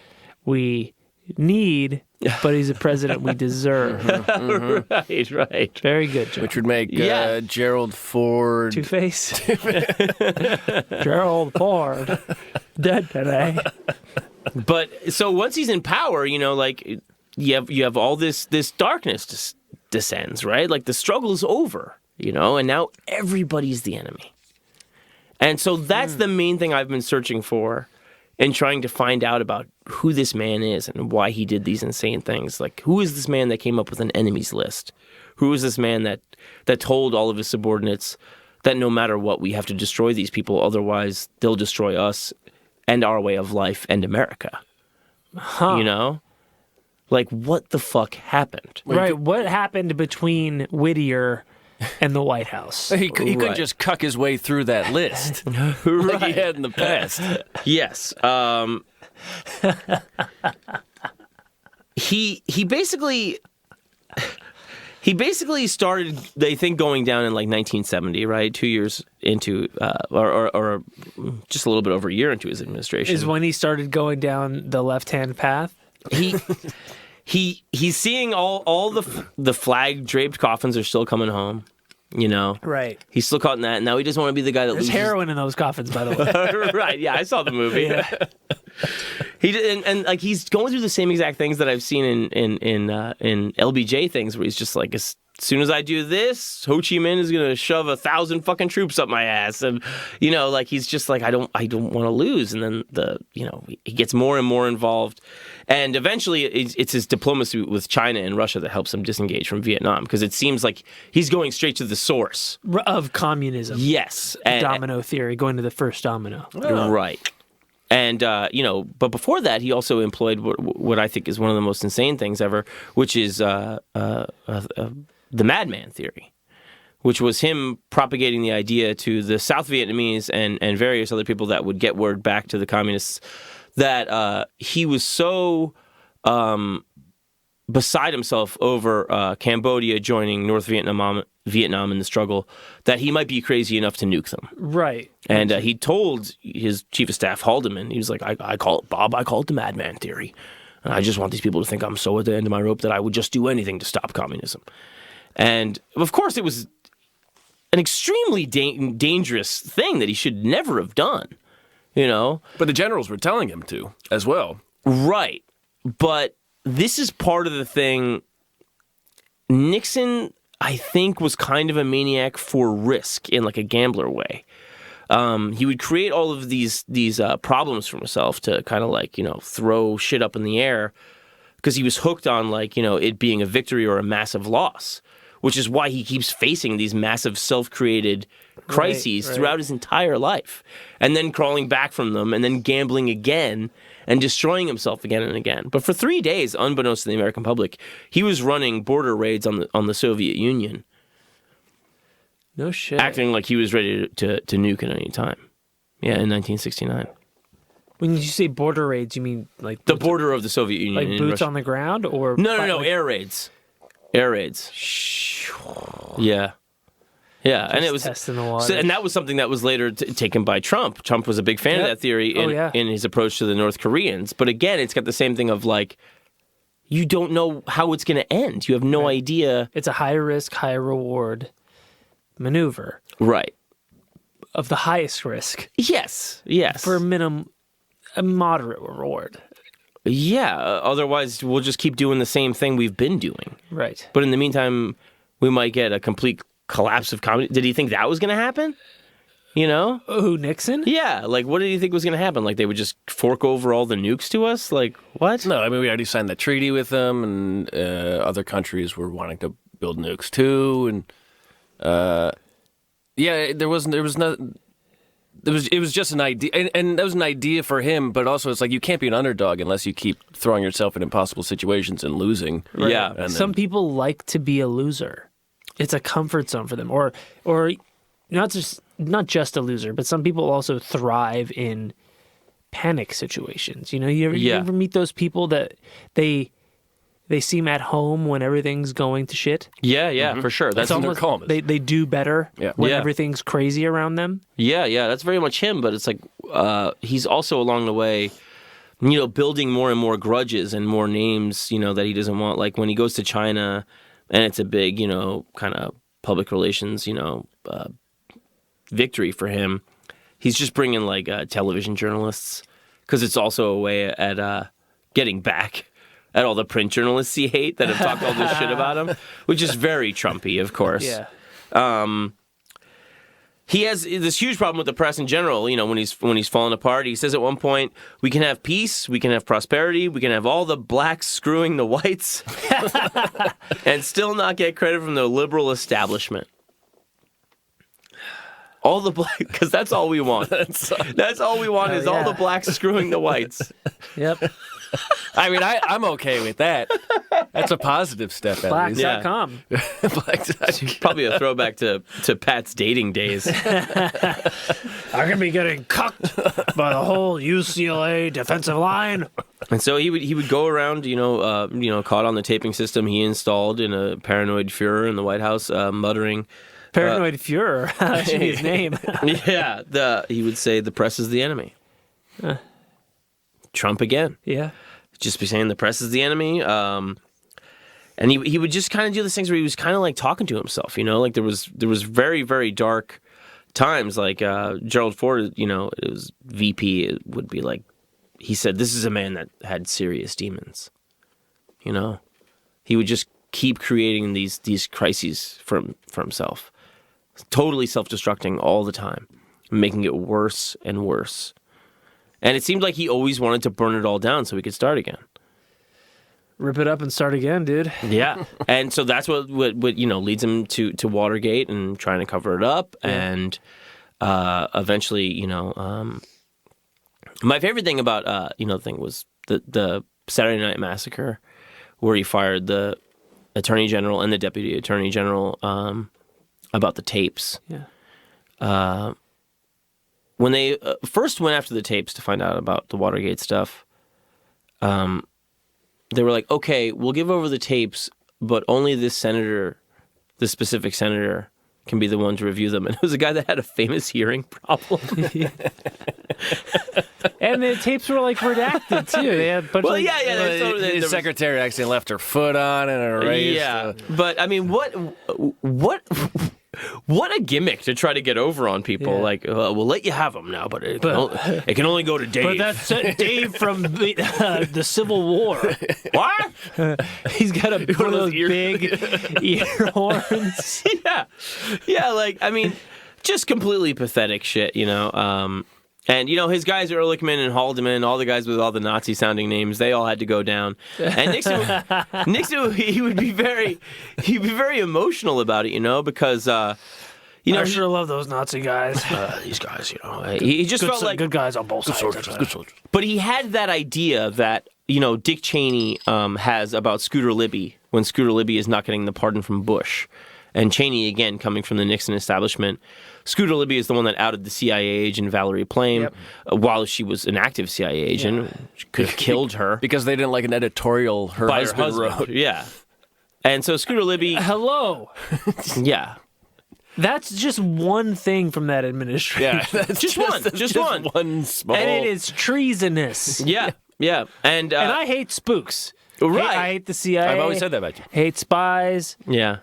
S3: we need, but he's a president we deserve.
S2: Right.
S3: Very good, John.
S4: which would make Gerald Ford...
S3: Two-Face. Gerald Ford. Dead today.
S2: But so once he's in power, like you have all this darkness descends, right? Like the struggle's over, and now everybody's the enemy. And so that's the main thing I've been searching for and trying to find out about who this man is and why he did these insane things. Like, who is this man that came up with an enemies list? Who is this man that told all of his subordinates that no matter what, we have to destroy these people, otherwise they'll destroy us and our way of life and America? Like, what the fuck happened?
S3: Right, what happened between Whittier and the White House?
S4: He couldn't just cuck his way through that list like he had in the past.
S2: Yes. He basically started, they think, going down in like 1970, right? 2 years into, or just a little bit over a year into his administration.
S3: Is when he started going down the left-hand path?
S2: He's seeing all the flag draped coffins are still coming home.
S3: Right.
S2: He's still caught in that. Now he doesn't want to be the guy that
S3: There's
S2: loses.
S3: heroin in those coffins, by the way.
S2: Right. Yeah, I saw the movie.
S3: Yeah.
S2: He did, and like he's going through the same exact things that I've seen in LBJ things, where he's just like, as soon as I do this, Ho Chi Minh is gonna shove 1,000 fucking troops up my ass, and like he's just like, I don't want to lose, and then he gets more and more involved, and eventually it's his diplomacy with China and Russia that helps him disengage from Vietnam, because it seems like he's going straight to the source
S3: of communism.
S2: Yes,
S3: domino theory, going to the first domino.
S2: Right. And, but before that, he also employed what I think is one of the most insane things ever, which is the madman theory, which was him propagating the idea to the South Vietnamese and various other people that would get word back to the communists that he was so beside himself over Cambodia joining North Vietnam in the struggle that he might be crazy enough to nuke them.
S3: Right.
S2: And he told his chief of staff, Haldeman, he was like, I call it the madman theory. And I just want these people to think I'm so at the end of my rope that I would just do anything to stop communism. And, of course, it was an extremely dangerous thing that he should never have done,
S4: But the generals were telling him to, as well.
S2: Right. But this is part of the thing Nixon, I think, was kind of a maniac for risk in like a gambler way. He would create all of these problems for himself to kind of like, throw shit up in the air because he was hooked on like, it being a victory or a massive loss, which is why he keeps facing these massive self-created crises throughout his entire life and then crawling back from them and then gambling again and destroying himself again and again. But for 3 days, unbeknownst to the American public, he was running border raids on the Soviet Union.
S3: No shit.
S2: Acting like he was ready to nuke at any time. Yeah, in 1969.
S3: When you say border raids, you mean like...
S2: The border of the Soviet Union.
S3: Like
S2: in
S3: boots
S2: Russia.
S3: on the ground? Or
S2: No, air raids. Air raids. Yeah. Yeah, and it was
S3: testing the water.
S2: And that was something that was later taken by Trump. Trump was a big fan of that theory in his approach to the North Koreans. But again, it's got the same thing of like, you don't know how it's going to end. You have no idea.
S3: It's a high risk, high reward maneuver.
S2: Right.
S3: Of the highest risk.
S2: Yes.
S3: For a moderate reward.
S2: Yeah. Otherwise, we'll just keep doing the same thing we've been doing.
S3: Right.
S2: But in the meantime, we might get a complete collapse of comedy. Did he think that was going to happen?
S3: Who, Nixon?
S2: Yeah. Like, what did he think was going to happen? Like, they would just fork over all the nukes to us? Like, what?
S4: No, I mean, we already signed that treaty with them, and other countries were wanting to build nukes too, and it was just an idea, and that was an idea for him. But also, it's like you can't be an underdog unless you keep throwing yourself in impossible situations and losing.
S2: Right. Yeah,
S4: and
S3: some people like to be a loser. It's a comfort zone for them, or not just a loser, but some people also thrive in panic situations. You ever meet those people that they seem at home when everything's going to shit?
S2: Yeah, for sure. That's
S3: almost,
S2: their calm.
S3: They do better when everything's crazy around them.
S2: Yeah, that's very much him. But it's like he's also along the way, building more and more grudges and more names, that he doesn't want. Like when he goes to China, and it's a big, kind of public relations, victory for him. He's just bringing like television journalists because it's also a way at getting back at all the print journalists he hate that have talked all this shit about him, which is very Trumpy, of course.
S3: Yeah.
S2: He has this huge problem with the press in general, when he's falling apart. He says at one point, we can have peace, we can have prosperity, we can have all the blacks screwing the whites, and still not get credit from the liberal establishment. All the black, because that's all we want. That's all we want is all the blacks screwing the whites.
S3: Yep.
S4: I mean, I'm okay with that. That's a positive step.
S3: Blacks.com.
S2: Blacks.com. Probably a throwback to Pat's dating days.
S3: I could be getting cucked by the whole UCLA defensive line.
S2: And so he would go around, caught on the taping system he installed in a paranoid Fuhrer in the White House, muttering.
S3: Paranoid Fuhrer. That should be his name.
S2: He would say the press is the enemy. Trump again.
S3: Yeah.
S2: Just be saying the press is the enemy. And he would just kind of do these things where he was kind of like talking to himself, like there was very, very dark times. Like Gerald Ford, it was VP, it would be like, he said, this is a man that had serious demons. He would just keep creating these crises for himself. Totally self-destructing all the time, making it worse and worse. And it seemed like he always wanted to burn it all down so he could start again.
S3: Rip it up and start again, dude.
S2: Yeah. And so that's what leads him to Watergate and trying to cover it up. Yeah. And eventually, my favorite thing about, the thing was the Saturday Night Massacre, where he fired the Attorney General and the Deputy Attorney General about the tapes.
S3: Yeah.
S2: When they first went after the tapes to find out about the Watergate stuff, they were like, okay, we'll give over the tapes, but only this specific senator, can be the one to review them. And it was a guy that had a famous hearing problem.
S3: And the tapes were like redacted too. They had a bunch of
S4: his secretary accidentally left her foot on and erased.
S2: Yeah, but I mean, what What a gimmick to try to get over on people.
S3: Yeah.
S2: Like, we'll let you have them now, but it can only go to Dave.
S3: But that's Dave from the Civil War.
S2: What?
S3: He's got one of those big ear horns.
S2: Yeah, like, I mean, just completely pathetic shit, you know. And, you know, his guys, Ehrlichman and Haldeman, all the guys with all the Nazi-sounding names, they all had to go down. And Nixon, he'd be very emotional about it, you know, because, you know,
S3: I sure love those Nazi guys.
S2: these guys, you know, he just felt like
S3: good guys on both sides.
S4: Good soldiers.
S2: But he had that idea that, you know, Dick Cheney has about Scooter Libby when Scooter Libby is not getting the pardon from Bush. And Cheney, again, coming from the Nixon establishment. Scooter Libby is the one that outed the CIA agent Valerie Plame while she was an active CIA agent. She could have killed her.
S4: Because they didn't like an editorial her husband wrote.
S2: Yeah. And so Scooter Libby...
S3: Hello.
S2: Yeah.
S3: That's just one thing from that administration.
S4: Yeah, that's
S2: just one.
S4: One small...
S3: And it is treasonous.
S2: Yeah. And
S3: I hate spooks.
S2: Right.
S3: I hate the CIA.
S4: I've always said that about you.
S3: Hate spies.
S2: Yeah.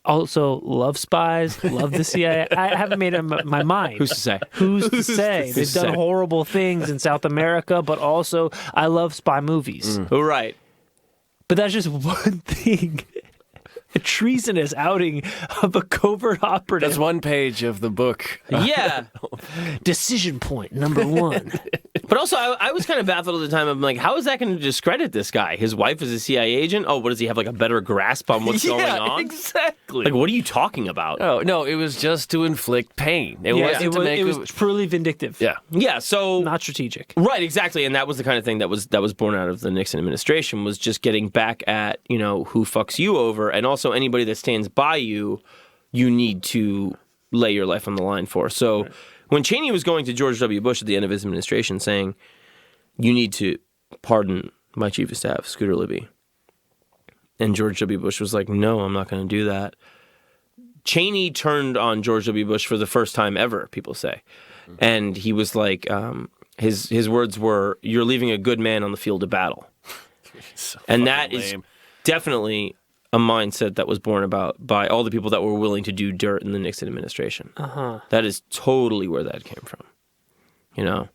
S3: Also, love spies, love the CIA. I haven't made up my mind.
S2: Who's to say?
S3: Who's to say? They've done horrible things in South America, but also I love spy movies.
S2: Right.
S3: But that's just one thing. A treasonous outing of a covert operative.
S4: That's one page of the book.
S2: Yeah.
S3: Decision point number 1.
S2: But also, I was kind of baffled at the time. I'm like, how is that going to discredit this guy? His wife is a CIA agent? Oh, what, does he have like a better grasp on what's going on?
S4: Exactly.
S2: Like, what are you talking about?
S4: Oh, no, it was just to inflict pain. It
S3: was truly vindictive.
S4: Yeah.
S2: Yeah, so...
S3: Not strategic.
S2: Right, exactly. And that was the kind of thing that was born out of the Nixon administration, was just getting back at, you know, who fucks you over, and also anybody that stands by you, you need to lay your life on the line for. So when Cheney was going to George W. Bush at the end of his administration saying, you need to pardon my chief of staff, Scooter Libby, and George W. Bush was like, no, I'm not going to do that. Cheney turned on George W. Bush for the first time ever, people say. And he was like, his words were, you're leaving a good man on the field of battle. And that is definitely a mindset that was born about by all the people that were willing to do dirt in the Nixon administration. That is totally where that came from, you know?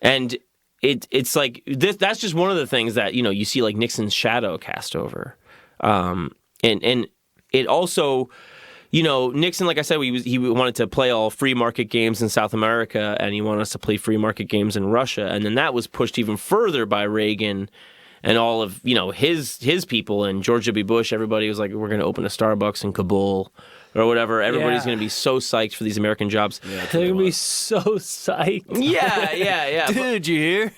S2: And it's like, that's just one of the things that, you know, you see like Nixon's shadow cast over. And it also... You know, Nixon, like I said, he wanted to play all free market games in South America, and he wanted us to play free market games in Russia. And then that was pushed even further by Reagan and all of, you know, his people, and George W. Bush. Everybody was like, we're going to open a Starbucks in Kabul or whatever. Everybody's going to be so psyched for these American jobs.
S3: Yeah, they're going to be so psyched.
S2: Yeah.
S4: Did you hear?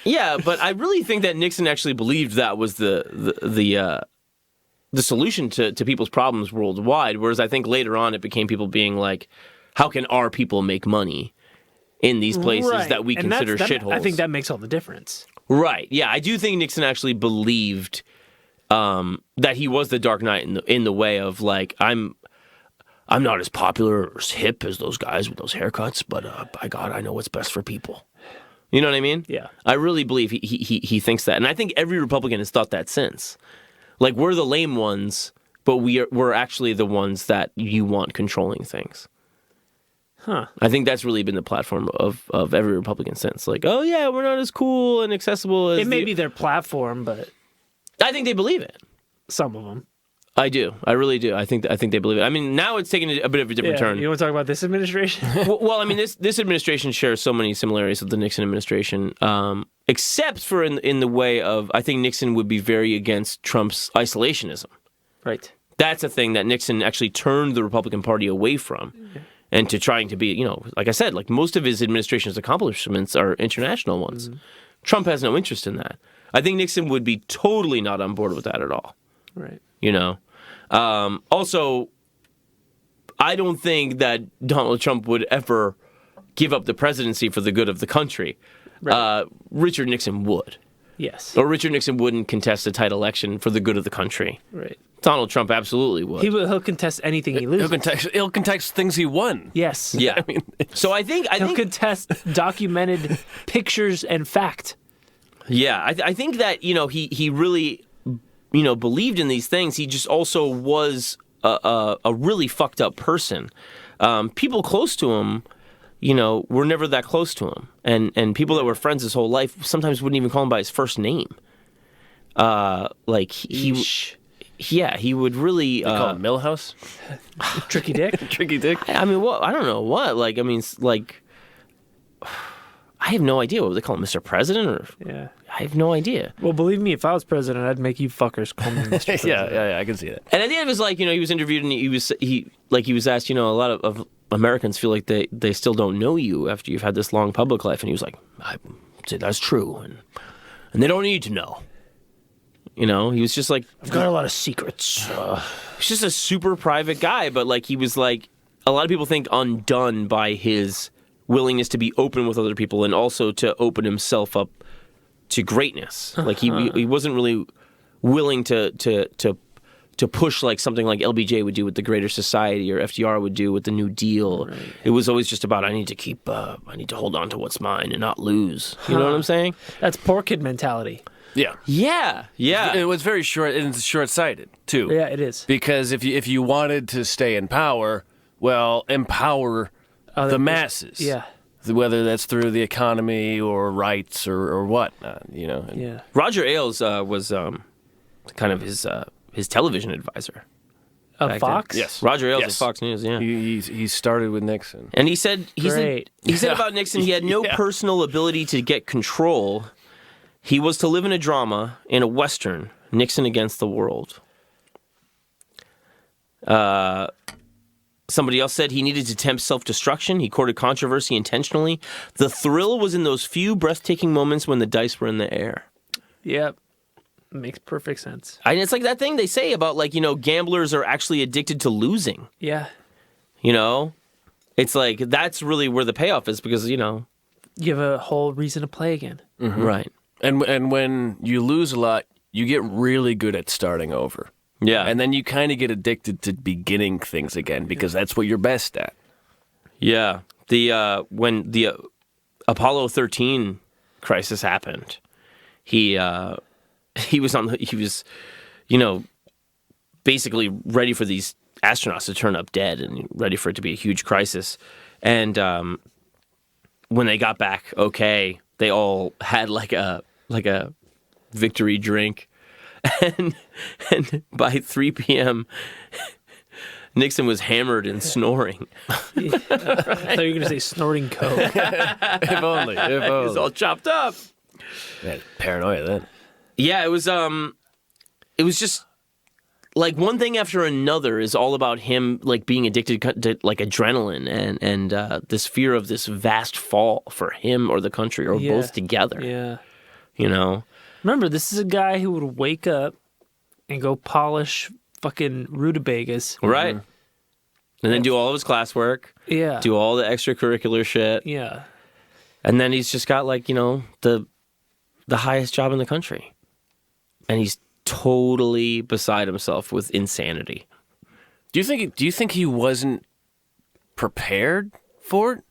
S2: Yeah, but I really think that Nixon actually believed that was the solution to people's problems worldwide, whereas I think later on it became people being like, how can our people make money in these places that we consider shitholes?
S3: I think that makes all the difference.
S2: Right, yeah. I do think Nixon actually believed that he was the Dark Knight in the way of like, I'm not as popular or as hip as those guys with those haircuts, but by God, I know what's best for people. You know what I mean?
S3: Yeah.
S2: I really believe he thinks that. And I think every Republican has thought that since. Like, we're the lame ones, but we're actually the ones that you want controlling things.
S3: Huh.
S2: I think that's really been the platform of every Republican since. Like, oh, yeah, we're not as cool and accessible as...
S3: It may be their platform, but...
S2: I think they believe it.
S3: Some of them.
S2: I do. I really do. I think they believe it. I mean, now it's taking a bit of a different turn.
S3: You want to talk about this administration?
S2: well, I mean, this administration shares so many similarities with the Nixon administration, except for in the way of, I think Nixon would be very against Trump's isolationism.
S3: Right.
S2: That's a thing that Nixon actually turned the Republican Party away from, and to trying to be, you know, like I said, like most of his administration's accomplishments are international ones. Trump has no interest in that. I think Nixon would be totally not on board with that at all.
S3: Right.
S2: You know? Also, I don't think that Donald Trump would ever give up the presidency for the good of the country. Right. Richard Nixon would.
S3: Yes.
S2: Or Richard Nixon wouldn't contest a tight election for the good of the country.
S3: Right.
S2: Donald Trump absolutely would.
S3: He'll contest anything he loses.
S4: He'll contest things he won.
S3: Yes.
S2: Yeah. I mean, so I think
S3: he'll contest documented pictures and fact.
S2: Yeah, I think that, you know, he really, you know, believed in these things. He just also was a really fucked up person. People close to him, were never that close to him, and people that were friends his whole life sometimes wouldn't even call him by his first name. He would really
S4: call him Millhouse,
S3: Tricky Dick,
S4: Tricky Dick.
S2: I mean, what? I don't know what. I have no idea what they call him, Mr. President, or I have no idea.
S3: Well, believe me, if I was president, I'd make you fuckers call me Mr. President.
S4: yeah, I can see that.
S2: And at the end, it was like, he was interviewed and he was asked, a lot of Americans feel like they still don't know you after you've had this long public life, and he was like, I'd say that's true, and they don't need to know. He was just like,
S3: I've got a lot of secrets.
S2: He's just a super private guy, but he was like, a lot of people think undone by his willingness to be open with other people and also to open himself up to greatness. He wasn't really willing to push something like LBJ would do with the Greater Society or FDR would do with the New Deal. Right. It was always just about I need to hold on to what's mine and not lose. You know what I'm saying?
S3: That's poor kid mentality.
S4: Yeah.
S2: Yeah.
S4: It was very short, and it's short-sighted too.
S3: Yeah, it is.
S4: Because if you wanted to stay in power, well, empower the masses.
S3: Yeah.
S4: Whether that's through the economy or rights or what,
S3: Yeah.
S2: Roger Ailes was kind of his television advisor.
S3: Of Fox?
S2: Then. Yes. Roger Ailes of Fox News, yeah.
S4: He started with Nixon.
S2: And he said about Nixon he had no personal ability to get control. He was to live in a drama, in a Western, Nixon against the world. Somebody else said he needed to tempt self-destruction. He courted controversy intentionally. The thrill was in those few breathtaking moments when the dice were in the air.
S3: Yep. Makes perfect sense.
S2: And it's like that thing they say about, gamblers are actually addicted to losing.
S3: Yeah.
S2: It's like that's really where the payoff is because,
S3: you have a whole reason to play again.
S2: Mm-hmm. Right.
S4: And when you lose a lot, you get really good at starting over.
S2: Yeah.
S4: And then you kind of get addicted to beginning things again because that's what you're best at.
S2: Yeah. When the Apollo 13 crisis happened, he was basically ready for these astronauts to turn up dead and ready for it to be a huge crisis. And when they got back, they all had like a victory drink. And by 3 p.m., Nixon was hammered and snoring.
S3: I thought you were going to say snorting coke.
S4: If only.
S2: He was all chopped up.
S4: Man, paranoia then.
S2: Yeah, it was just like one thing after another is all about him being addicted to adrenaline and this fear of this vast fall for him or the country or both together.
S3: Yeah. Remember, this is a guy who would wake up and go polish fucking rutabagas.
S2: Right. And then do all of his classwork.
S3: Yeah.
S2: Do all the extracurricular shit.
S3: Yeah.
S2: And then he's just got the highest job in the country. And he's totally beside himself with insanity.
S4: Do you think he wasn't prepared for it?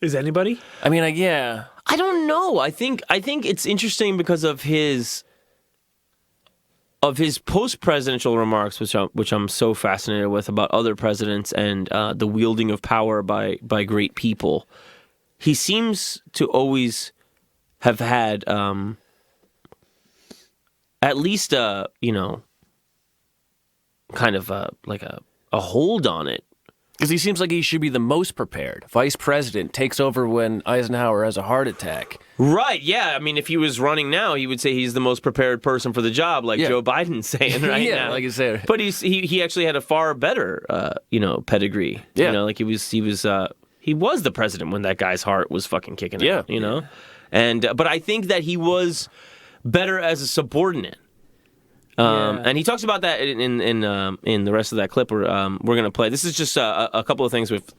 S3: Is anybody?
S4: I mean, yeah.
S2: I don't know. I think it's interesting because of his post-presidential remarks, which I'm so fascinated with about other presidents and the wielding of power by great people. He seems to always have had at least kind of a hold on it.
S4: Because he seems like he should be the most prepared. Vice president takes over when Eisenhower has a heart attack.
S2: Right, yeah. I mean, if he was running now, he would say he's the most prepared person for the job, like Joe Biden's saying right now.
S4: Yeah, like you said.
S2: But he actually had a far better, pedigree.
S4: Yeah.
S2: He was the president when that guy's heart was fucking kicking out, And but I think that he was better as a subordinate. And he talks about that in the rest of that clip we're going to play. This is just a couple of things with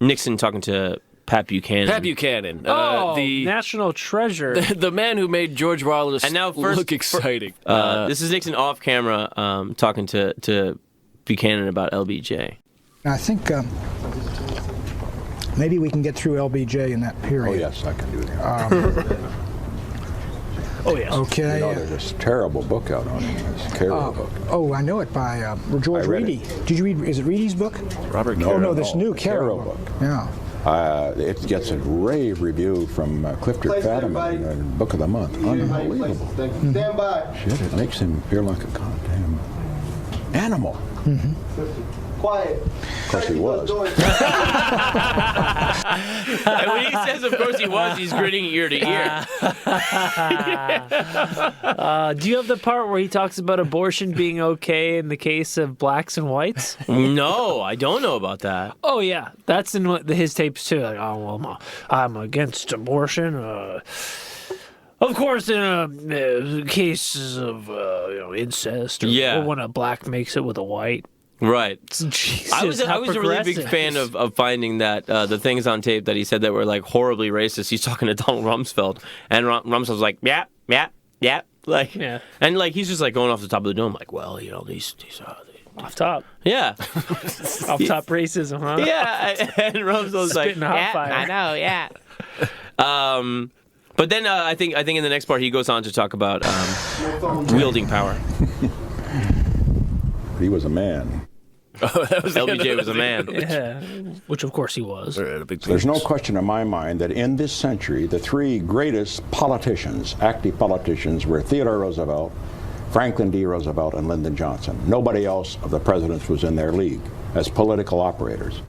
S2: Nixon talking to Pat Buchanan.
S4: Pat Buchanan.
S3: The national treasure.
S4: The man who made George Wallace look exciting.
S2: This is Nixon off camera talking to Buchanan about LBJ.
S8: I think maybe we can get through LBJ in that period.
S7: Oh, yes, I can do that.
S3: Oh, yes.
S8: Okay.
S7: You know, there's this terrible book out on him. This terrible book.
S8: Oh, I know it by George Reedy. Did you read? Is it Reedy's book?
S7: Robert
S8: Caro. Oh no, this new
S7: Caro
S8: book.
S7: book.
S8: Yeah.
S7: It gets a rave review from Clifton Fadiman, Book of the Month. Unbelievable.
S9: Stand by.
S7: Shit, it makes him feel like a goddamn animal.
S9: Quiet.
S7: Of course he was.
S2: And when he says, of course he was, he's grinning ear to ear.
S3: Do you have the part where he talks about abortion being okay in the case of blacks and whites?
S2: No, I don't know about that.
S3: Oh, yeah. That's in his tapes, too. Like, oh, well, I'm against abortion. Of course, in cases of incest or when a black makes it with a white.
S2: Right.
S3: Jesus,
S2: I was a really big fan of finding that the things on tape that he said that were like horribly racist. He's talking to Donald Rumsfeld, and Rumsfeld's like, yeah, like,
S3: yeah,
S2: and like he's just like going off the top of the dome, like, well, these
S3: off top,
S2: yeah,
S3: off top racism, huh?
S2: Yeah, and Rumsfeld's like,
S3: hot fire.
S2: I know, yeah. But then I think in the next part he goes on to talk about wielding power.
S7: He was a man.
S2: LBJ was a man.
S3: Yeah, which of course he was.
S7: There's no question in my mind that in this century, the three greatest politicians, active politicians, were Theodore Roosevelt, Franklin D. Roosevelt, and Lyndon Johnson. Nobody else of the presidents was in their league as political operators.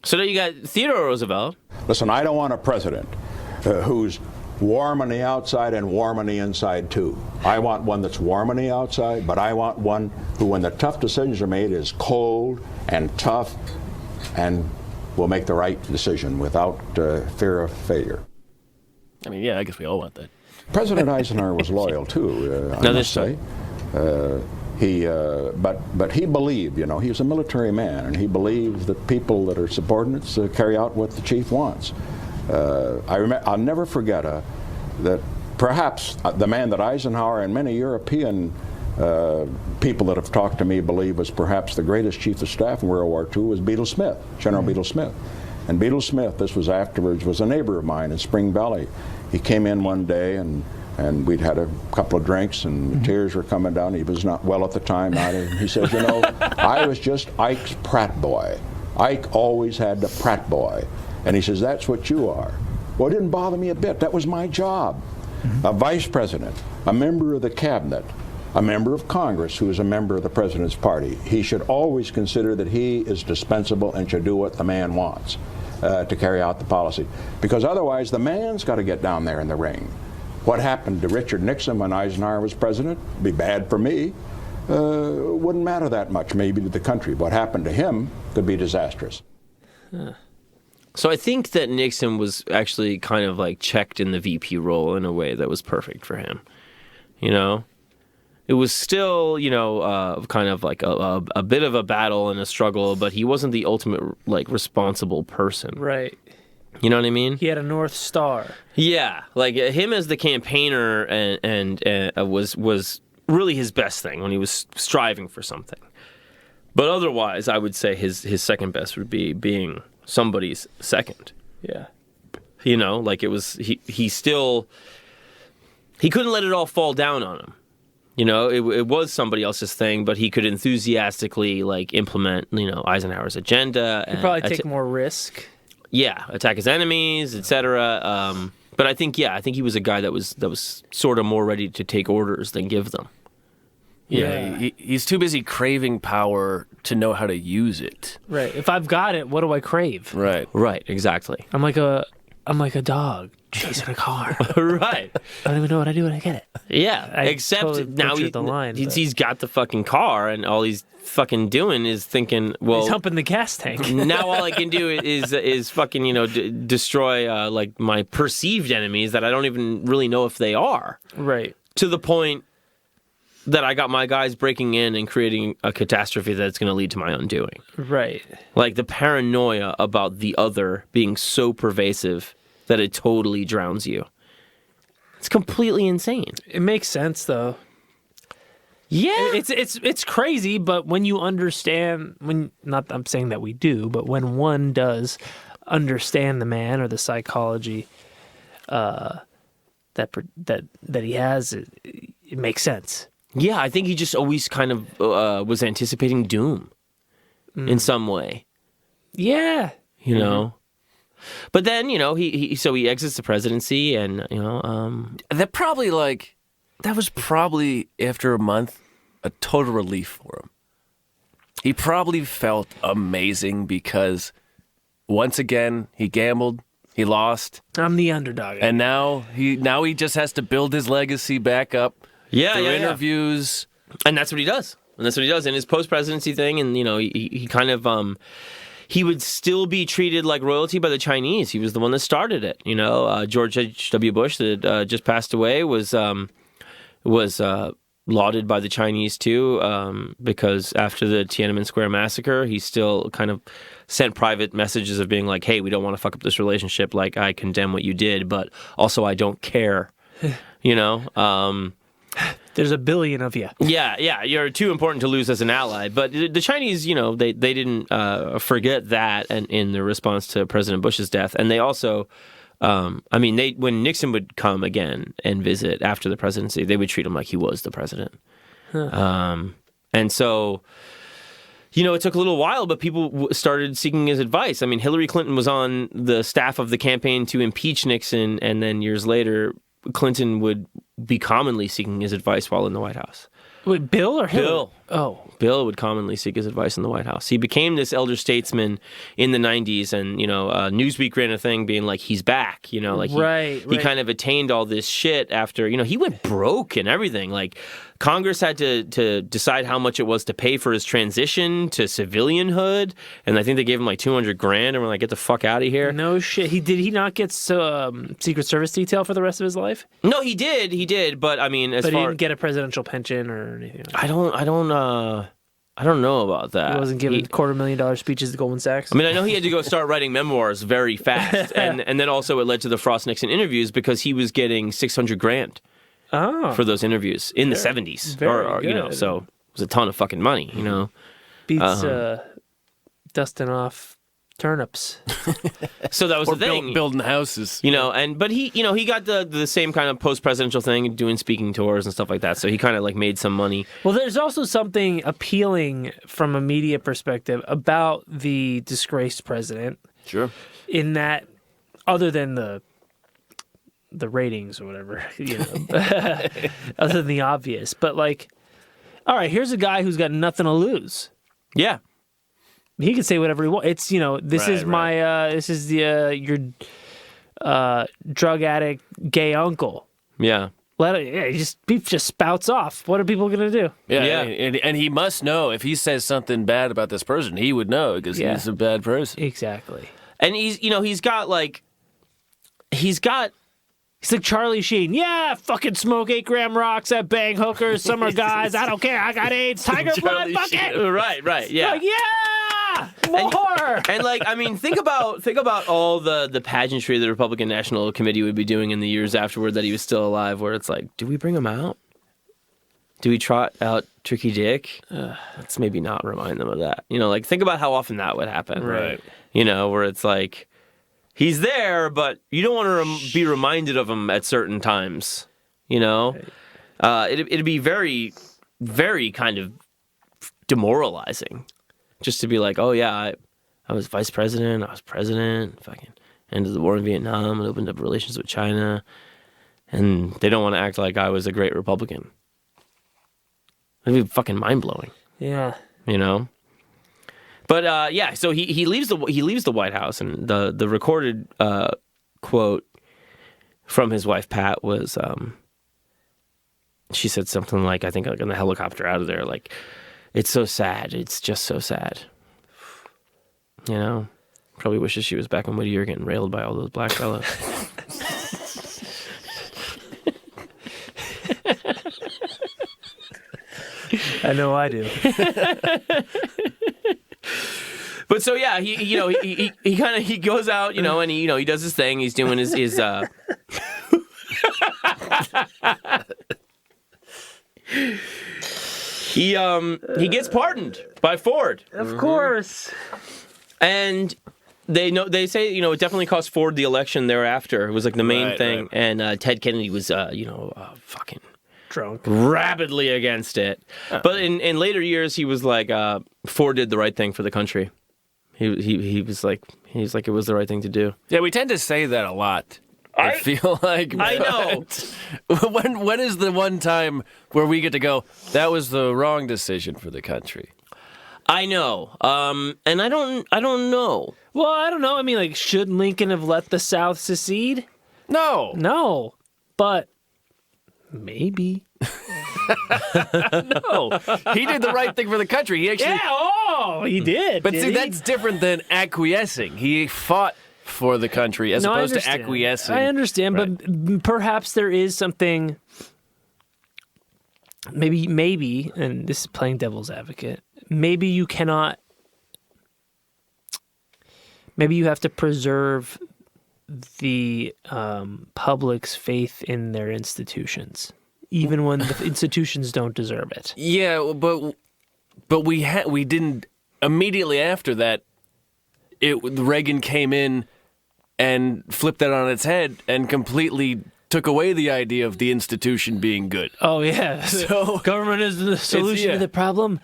S2: So now you got Theodore Roosevelt.
S7: Listen, I don't want a president who's warm on the outside and warm on the inside too. I want one that's warm on the outside, but I want one who, when the tough decisions are made, is cold and tough and will make the right decision without fear of failure.
S4: I mean, yeah, I guess we all want that.
S7: President Eisenhower was loyal too, I must say. But he believed, he was a military man, and he believed that people that are subordinates carry out what the chief wants. I'll never forget that perhaps the man that Eisenhower and many European people that have talked to me believe was perhaps the greatest chief of staff in World War II was Beadle Smith, General Beadle Smith. And Beadle Smith, this was afterwards, was a neighbor of mine in Spring Valley. He came in one day and we'd had a couple of drinks and tears were coming down. He was not well at the time. He says, I was just Ike's Pratt boy. Ike always had the Pratt boy. And he says, that's what you are. Well, it didn't bother me a bit. That was my job. A vice president, a member of the cabinet, a member of Congress who is a member of the president's party. He should always consider that he is dispensable and should do what the man wants to carry out the policy. Because otherwise, the man's got to get down there in the ring. What happened to Richard Nixon when Eisenhower was president? It'd be bad for me. Wouldn't matter that much, maybe, to the country. What happened to him could be disastrous.
S2: So I think that Nixon was actually kind of like checked in the VP role in a way that was perfect for him. It was still, kind of like a bit of a battle and a struggle, but he wasn't the ultimate like responsible person.
S3: Right.
S2: You know what I mean?
S3: He had a North Star.
S2: Yeah, like him as the campaigner and was really his best thing when he was striving for something. But otherwise, I would say his second best would be being somebody's second.
S3: Yeah.
S2: Like it was he couldn't let it all fall down on him. It was somebody else's thing, but he could enthusiastically like implement, Eisenhower's agenda.
S3: He'd probably take more risk.
S2: Yeah, attack his enemies, etc. But I think he was a guy that was sort of more ready to take orders than give them.
S4: Yeah, he's too busy craving power to know how to use it.
S3: Right. If I've got it, what do I crave?
S4: Right.
S2: Right. Exactly.
S3: I'm like a dog chasing a car.
S2: Right.
S3: I don't even know what I do when I get it.
S2: Yeah. Except
S3: totally
S2: now he's got the fucking car, and all he's fucking doing is thinking, well,
S3: he's humping the gas tank.
S2: Now all I can do is fucking destroy like my perceived enemies that I don't even really know if they are.
S3: Right.
S2: To the point that I got my guys breaking in and creating a catastrophe that's going to lead to my undoing.
S3: Right.
S2: Like the paranoia about the other being so pervasive that it totally drowns you. It's completely insane.
S3: It makes sense, though.
S2: Yeah.
S3: It's crazy, but when you understand, I'm saying that we do, but when one does understand the man or the psychology, that he has, it makes sense.
S2: Yeah, I think he just always kind of was anticipating doom in some way.
S3: Yeah.
S2: You know? But then, he exits the presidency and,
S4: that was probably, after a month, a total relief for him. He probably felt amazing because, once again, he gambled, he lost.
S3: I'm the underdog.
S4: And now he just has to build his legacy back up through interviews.
S2: And that's what he does. In his post-presidency thing. And, he kind of... he would still be treated like royalty by the Chinese. He was the one that started it. George H.W. Bush, that just passed away, was lauded by the Chinese too, because after the Tiananmen Square massacre, he still kind of sent private messages of being like, "Hey, we don't want to fuck up this relationship. Like, I condemn what you did, but also I don't care."
S3: There's a billion of you.
S2: Yeah, you're too important to lose as an ally. But the Chinese, they didn't forget that in their response to President Bush's death. And they also, when Nixon would come again and visit after the presidency, they would treat him like he was the president. And so, it took a little while, but people started seeking his advice. I mean, Hillary Clinton was on the staff of the campaign to impeach Nixon, and then years later, Clinton would be commonly seeking his advice while in the White House.
S3: Wait, Bill or Hillary?
S2: Bill.
S3: Oh.
S2: Bill would commonly seek his advice in the White House. He became this elder statesman in the 90s, and, Newsweek ran a thing being like, he's back, he kind of attained all this shit after, he went broke and everything. Like, Congress had to decide how much it was to pay for his transition to civilianhood, and I think they gave him like $200,000, and we're like, get the fuck out of here.
S3: No shit. Did he not get Secret Service detail for the rest of his life?
S2: No, he did, but I mean,
S3: he didn't get a presidential pension or anything like that.
S2: I don't know about that.
S3: He wasn't given $250,000 speeches to Goldman Sachs.
S2: I mean, I know he had to go start writing memoirs very fast, and then also it led to the Frost Nixon interviews because he was getting $600,000 for those interviews in the 70s, so it was a ton of fucking money,
S3: Beats dusting off turnips.
S2: So that was the thing.
S4: Building houses.
S2: But he got the same kind of post-presidential thing, doing speaking tours and stuff like that. So he kind of like made some money.
S3: Well, there's also something appealing from a media perspective about the disgraced president.
S4: Sure.
S3: In that, other than the ratings or whatever, other than the obvious, but like, all right, here's a guy who's got nothing to lose.
S2: Yeah.
S3: He can say whatever he wants. It's, this is your drug addict gay uncle.
S2: Yeah.
S3: He just spouts off. What are people going to do?
S4: Yeah. And he must know if he says something bad about this person, he would know because he's a bad person.
S3: Exactly.
S2: And he's like
S3: Charlie Sheen. Yeah, fucking smoke 8-gram rocks at bang hookers. Some are guys. I don't care. I got AIDS. Tiger blood. Fuck it.
S2: Right. Yeah.
S3: Like, yeah. More.
S2: And like, I mean, think about all the pageantry the Republican National Committee would be doing in the years afterward that he was still alive, where it's like, do we bring him out? Do we trot out Tricky Dick? Let's maybe not remind them of that. Like, think about how often that would happen.
S4: Right.
S2: Where it's like, he's there, but you don't want to be reminded of him at certain times. It'd be very, very kind of demoralizing. Just to be like, oh yeah, I was vice president, I was president, fucking ended the war in Vietnam and opened up relations with China, and they don't want to act like I was a great Republican. It'd be fucking mind blowing.
S3: Yeah.
S2: But so he leaves the White House, and the recorded quote from his wife Pat was, she said something like, I think like on the helicopter out of there, like, it's so sad. It's just so sad. Probably wishes she was back in Whittier getting railed by all those black fellas.
S3: I know I do.
S2: But so yeah, he goes out, and he does his thing. He's doing his He gets pardoned by Ford.
S3: Of course.
S2: And They say it definitely cost Ford the election thereafter. It was like the main thing, and Ted Kennedy was fucking
S3: drunk,
S2: rabidly against it. But in later years, he was like, Ford did the right thing for the country. He was like it was the right thing to do.
S4: Yeah, we tend to say that a lot. I feel like
S2: I know.
S4: When is the one time where we get to go, that was the wrong decision for the country?
S2: I know. And I don't know.
S3: Well, I don't know. I mean, like, should Lincoln have let the South secede?
S4: No.
S3: But maybe.
S4: No. He did the right thing for the country. He actually
S3: he did.
S4: But see, that's different than acquiescing. He fought for the country as opposed to acquiescing.
S3: I understand, but perhaps there is something. Maybe, and this is playing devil's advocate. Maybe you cannot. Maybe you have to preserve the public's faith in their institutions, even when the institutions don't deserve it.
S4: Yeah, but we didn't immediately after that. Reagan came in and flipped that on its head and completely took away the idea of the institution being good.
S3: Oh yeah, so government is the solution to the problem.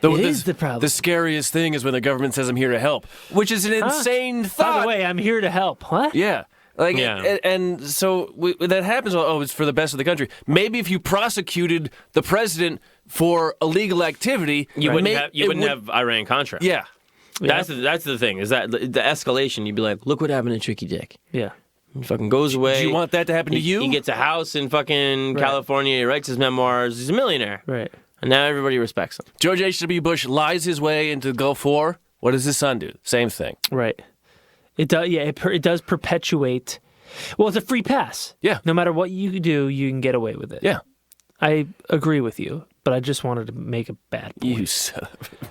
S3: It is the problem.
S4: The scariest thing is when the government says, "I'm here to help," which is an insane thought.
S3: By the way, I'm here to help. What?
S4: Yeah. And so that happens. Oh, it's for the best of the country. Maybe if you prosecuted the president for illegal activity,
S2: you wouldn't have Iran-Contra.
S4: Yeah.
S2: That's the thing, is that the escalation, you'd be like, look what happened to Tricky Dick.
S3: Yeah.
S2: He fucking goes away.
S4: Do you want that to happen to you?
S2: He gets a house in fucking California, he writes his memoirs, he's a millionaire.
S3: Right.
S2: And now everybody respects him.
S4: George H.W. Bush lies his way into the Gulf War. What does his son do? Same thing.
S3: Right. It does. Yeah, it does perpetuate. Well, it's a free pass.
S4: Yeah.
S3: No matter what you do, you can get away with it.
S4: Yeah.
S3: I agree with you, but I just wanted to make a bad point.
S4: You son of a...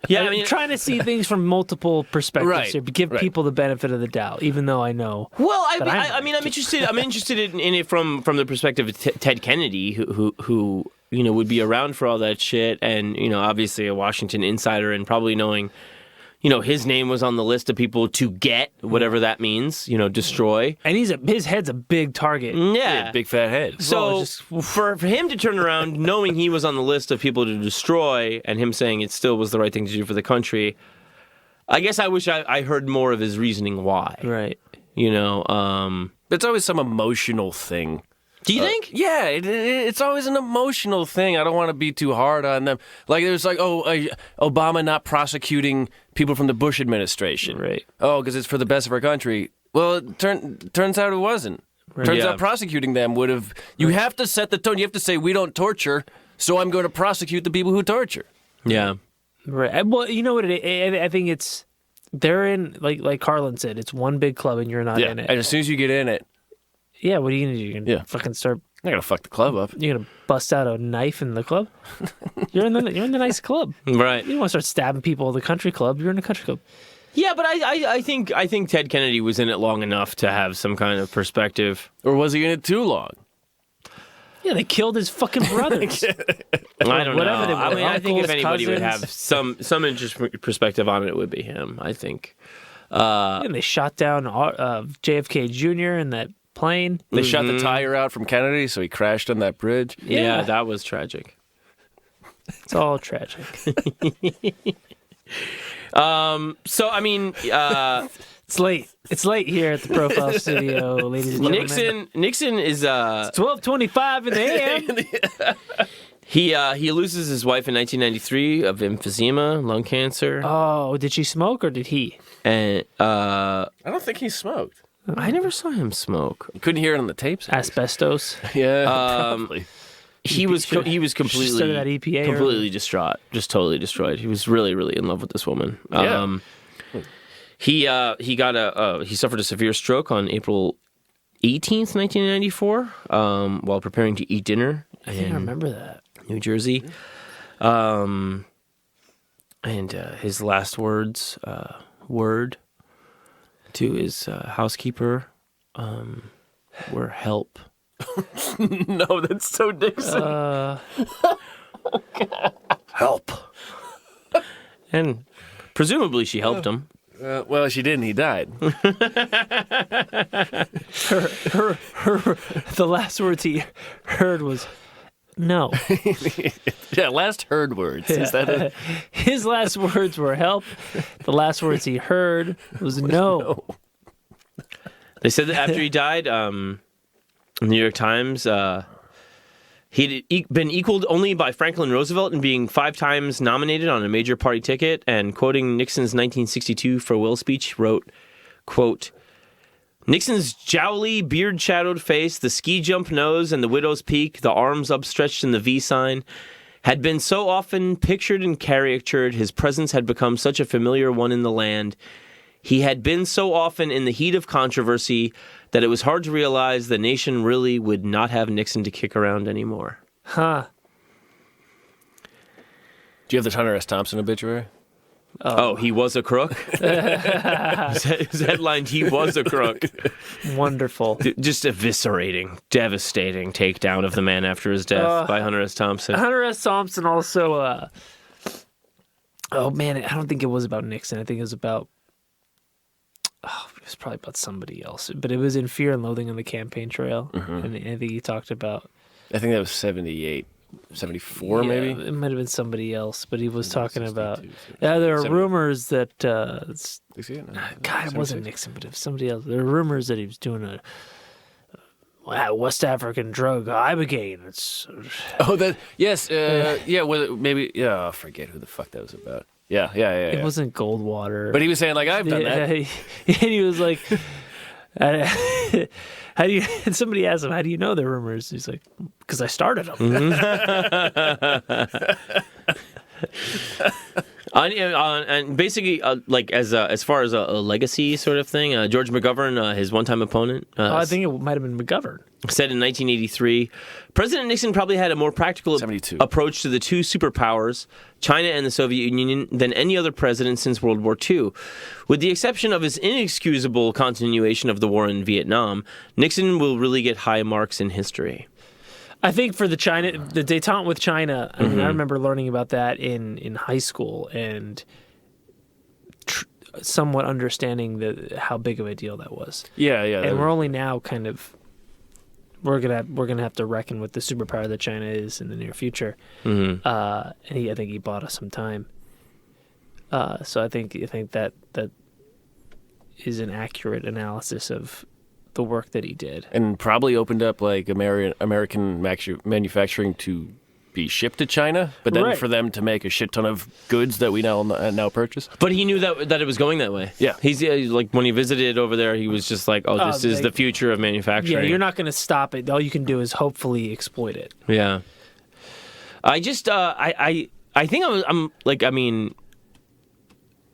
S2: Yeah,
S3: I'm trying to see things from multiple perspectives here, but give people the benefit of the doubt, even though I know.
S2: Well, I'm interested. I'm interested in it from the perspective of Ted Kennedy, who would be around for all that shit, and obviously a Washington insider, and probably knowing, his name was on the list of people to get, whatever that means, destroy.
S3: And his head's a big target.
S2: Yeah,
S4: big fat head.
S2: So for him to turn around, knowing he was on the list of people to destroy, and him saying it still was the right thing to do for the country, I guess I wish I heard more of his reasoning why.
S3: Right.
S4: It's always some emotional thing.
S2: Do you think?
S4: Yeah, it's always an emotional thing. I don't want to be too hard on them. Like, there's Obama not prosecuting people from the Bush administration.
S3: Right.
S4: Oh, because it's for the best of our country. Well, it turns out it wasn't. Right. Turns out prosecuting them would have... You have to set the tone. You have to say, we don't torture, so I'm going to prosecute the people who torture.
S2: Yeah.
S3: Right. Well, you know what? I think it's... They're in, like Carlin said, it's one big club and you're not in it.
S4: And as soon as you get in it...
S3: Yeah, what are you going to do? You're going to fucking start...
S4: I'm not going to fuck the club up.
S3: You're going to bust out a knife in the club? You're in the nice club.
S2: Right.
S3: You don't want to start stabbing people at the country club. You're in a country club.
S2: Yeah, but I think Ted Kennedy was in it long enough to have some kind of perspective.
S4: Or was he in it too long?
S3: Yeah, they killed his fucking brothers.
S2: I don't know. I mean, I think if anybody would have some interesting perspective on it, it would be him, I think.
S3: And they shot down JFK Jr. in that plane.
S4: They shot the tire out from Kennedy, so he crashed on that bridge.
S2: Yeah, that was tragic.
S3: It's all tragic.
S2: So, I mean...
S3: It's late. It's late here at the Profile Studio, ladies and gentlemen.
S2: Nixon is...
S3: It's 12:25 in the a.m.
S2: He loses his wife in 1993 of emphysema, lung cancer.
S3: Oh, did she smoke or did he?
S2: And
S4: I don't think he smoked.
S2: I never saw him smoke.
S4: You couldn't hear it on the tapes.
S3: Asbestos.
S4: Yeah, probably.
S2: He was completely distraught, just totally destroyed. He was really, really in love with this woman.
S4: Yeah.
S2: He suffered a severe stroke on April 18th, 1994, while preparing to eat dinner.
S3: I think I remember that.
S2: New Jersey. And his last word to his housekeeper were help.
S4: No, that's so Nixon.
S2: Help. And presumably she helped him.
S4: Well, she didn't. He died.
S3: The last words he heard was no.
S4: Yeah, last heard words.
S3: Yeah.
S4: Is that it?
S3: His last words were help. The last words he heard was no.
S2: They said that after he died, New York Times, he'd been equaled only by Franklin Roosevelt in being 5 times nominated on a major party ticket, and quoting Nixon's 1962 farewell speech, wrote, quote, Nixon's jowly, beard-shadowed face, the ski jump nose and the widow's peak, the arms upstretched in the V sign, had been so often pictured and caricatured, his presence had become such a familiar one in the land. He had been so often in the heat of controversy that it was hard to realize the nation really would not have Nixon to kick around anymore.
S3: Huh.
S4: Do you have the Hunter S. Thompson obituary?
S2: Oh, he was a crook? His headline, he was a crook.
S3: Wonderful.
S2: Just eviscerating, devastating takedown of the man after his death by Hunter S. Thompson.
S3: Hunter S. Thompson also, oh man, I don't think it was about Nixon. I think it was about, it was probably about somebody else. But it was in Fear and Loathing on the Campaign Trail. Mm-hmm. And I think he talked about...
S4: I think that was 78. 74 maybe?
S3: It might have been somebody else, but he was talking about... there are rumors that... God, it wasn't Nixon, but it was somebody else. There are rumors that he was doing a West African drug, Ibogaine. It's...
S4: Oh, that... Yes, yeah, well, maybe... Yeah, I forget who the fuck that was about. Yeah.
S3: It wasn't Goldwater.
S4: But he was saying, like, I've done that.
S3: And he was like... How do you? And somebody asked him, "How do you know they're rumors?" He's like, "Because I started them."
S2: And basically, like as far as a legacy sort of thing, George McGovern, his one-time opponent,
S3: I think it might have been McGovern,
S2: said in 1983, President Nixon probably had a more practical approach to the two superpowers, China and the Soviet Union, than any other president since World War II. With the exception of his inexcusable continuation of the war in Vietnam, Nixon will really get high marks in history.
S3: I think for the détente with China, I mean, I remember learning about that in high school and somewhat understanding how big of a deal that was.
S4: Yeah.
S3: And we're only now kind of we're gonna have to reckon with the superpower that China is in the near future. Mm-hmm. And I think he bought us some time. So I think that is an accurate analysis of the work that he did,
S4: and probably opened up like American manufacturing to be shipped to China, but then for them to make a shit ton of goods that we now purchase.
S2: But he knew that it was going that way.
S4: Yeah,
S2: he's like when he visited over there, he was just like, "Oh, this is the future of manufacturing."
S3: Yeah, you're not going to stop it. All you can do is hopefully exploit it.
S2: Yeah, I just I think I'm like, I mean,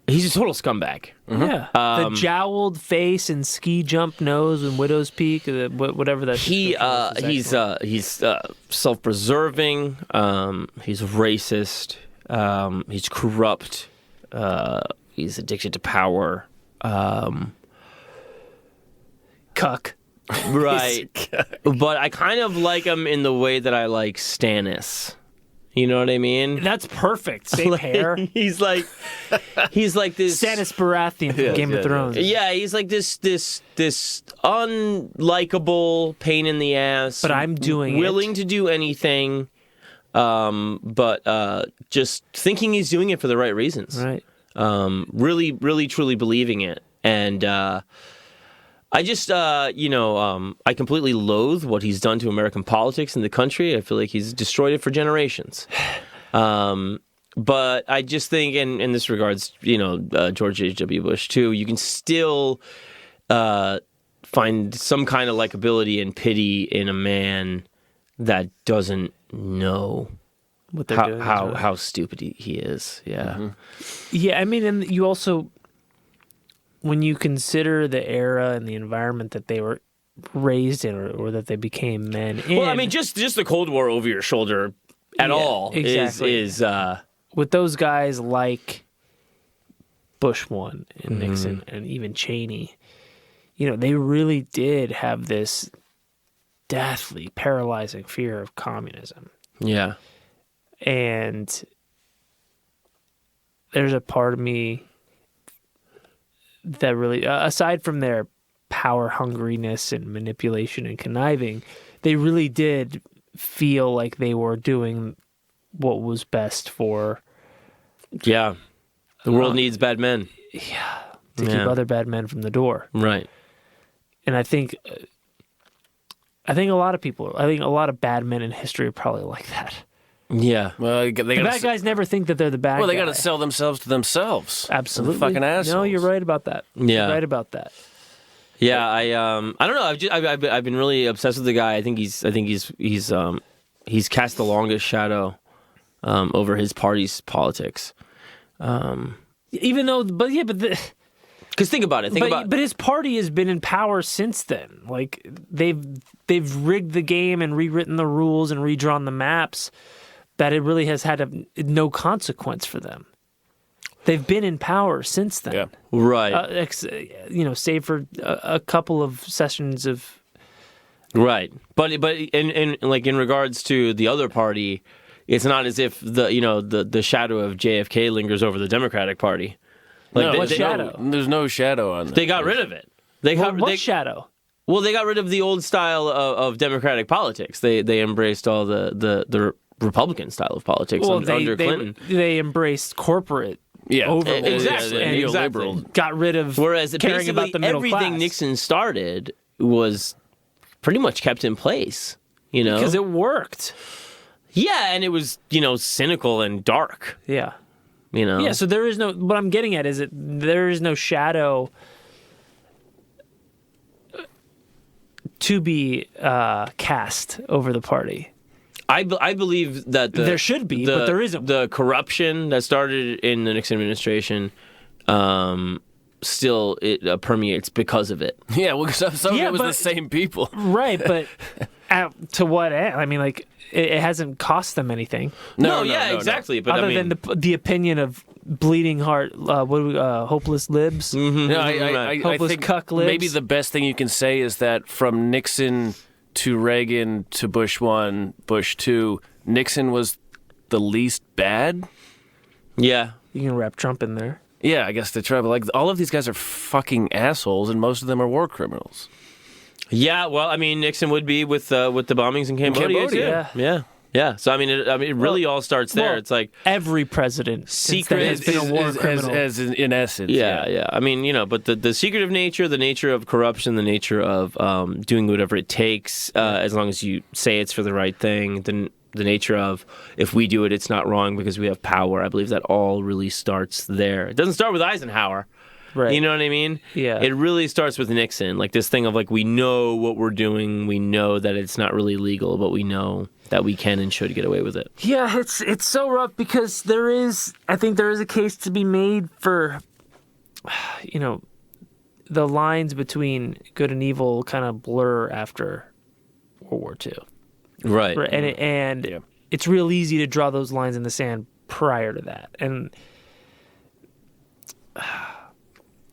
S2: he's a total scumbag.
S3: Mm-hmm. Yeah, the jowled face and ski jump nose and widow's peak, whatever that.
S2: He's self-preserving. He's racist. He's corrupt. He's addicted to power.
S3: Cuck.
S2: Right. But I kind of like him in the way that I like Stannis. You know what I mean?
S3: That's perfect. Same hair.
S2: He's like this
S3: Stannis Baratheon from Game of Thrones.
S2: Yeah, he's like this unlikable pain in the ass.
S3: But I'm doing
S2: willing to do anything, but just thinking he's doing it for the right reasons.
S3: Right.
S2: Really, really, truly believing it, and I just, I completely loathe what he's done to American politics and the country. I feel like he's destroyed it for generations. But I just think, in this regards, George H.W. Bush, too, you can still find some kind of likability and pity in a man that doesn't know
S3: what they're doing,
S2: how stupid he is. Yeah.
S3: Mm-hmm. Yeah, I mean, and you also... When you consider the era and the environment that they were raised in or that they became men in...
S2: Well, I mean, just the Cold War over your shoulder at all
S3: exactly.
S2: is
S3: with those guys like Bush 1 and Nixon and even Cheney, they really did have this deathly, paralyzing fear of communism.
S2: Yeah.
S3: And there's a part of me... that really, aside from their power hungriness and manipulation and conniving, they really did feel like they were doing what was best for.
S2: Yeah, the world needs bad men.
S3: Yeah, to keep other bad men from the door.
S2: Right.
S3: And I think a lot of people, I think a lot of bad men in history are probably like that.
S2: Yeah.
S4: Well,
S3: the bad guys never think that they're the bad guy.
S4: Well, they got to sell themselves to themselves.
S3: Absolutely.
S4: Fucking assholes.
S3: No, you're right about that.
S2: Yeah.
S3: You're right about that.
S2: Yeah, I don't know. I've been really obsessed with the guy. I think he's cast the longest shadow over his party's politics.
S3: Even though,
S2: because think about it.
S3: But his party has been in power since then. Like they've rigged the game and rewritten the rules and redrawn the maps. That it really has had no consequence for them. They've been in power since then.
S4: Yeah.
S2: Right.
S3: Save for a couple of sessions of.
S2: Right, but in regards to the other party, it's not as if the shadow of JFK lingers over the Democratic Party.
S3: What shadow?
S4: There's no shadow on that.
S2: They got rid of it.
S3: What shadow?
S2: Well, they got rid of the old style of Democratic politics. They embraced all the Republican style of politics under Clinton.
S3: They embraced corporate.
S4: Yeah,
S2: exactly.
S3: And
S2: Exactly.
S3: Got rid of
S2: whereas
S3: caring about the middle
S2: everything
S3: class.
S2: Nixon started was pretty much kept in place.
S3: Because it worked.
S2: Yeah, and it was cynical and dark.
S3: Yeah.
S2: Yeah.
S3: So there is no. What I'm getting at is that there is no shadow to be cast over the party.
S2: I believe that
S3: there should be, but there isn't.
S2: The corruption that started in the Nixon administration still permeates because of it.
S4: Yeah, well, some of it was the same people.
S3: Right, but to what end? I mean, like, it hasn't cost them anything.
S2: No, exactly. But
S3: other than the opinion of bleeding heart, hopeless libs.
S2: Mm-hmm.
S4: No, I
S3: hopeless
S4: think
S3: cuck libs.
S4: Maybe the best thing you can say is that from Nixon to Reagan to Bush 1, Bush 2, Nixon was the least bad.
S2: Yeah.
S3: You can wrap Trump in there.
S4: Yeah, I guess the trouble. Like, all of these guys are fucking assholes, and most of them are war criminals.
S2: Yeah, well, I mean, Nixon would be with the bombings in Cambodia.
S3: Yeah.
S2: Yeah. So I mean, it really all starts there. It's like
S3: every president
S2: secret
S3: has been a war criminal.
S4: As in essence.
S2: Yeah. I mean, but the secretive nature, the nature of corruption, the nature of doing whatever it takes, as long as you say it's for the right thing. Then the nature of if we do it, it's not wrong because we have power. I believe that all really starts there. It doesn't start with Eisenhower.
S3: Right.
S2: You know what I mean?
S3: Yeah.
S2: It really starts with Nixon, like this thing of like we know what we're doing, we know that it's not really legal, but we know that we can and should get away with it.
S3: Yeah, it's so rough because I think there is a case to be made for, the lines between good and evil kind of blur after World War II.
S2: Right.
S3: And it's real easy to draw those lines in the sand prior to that. And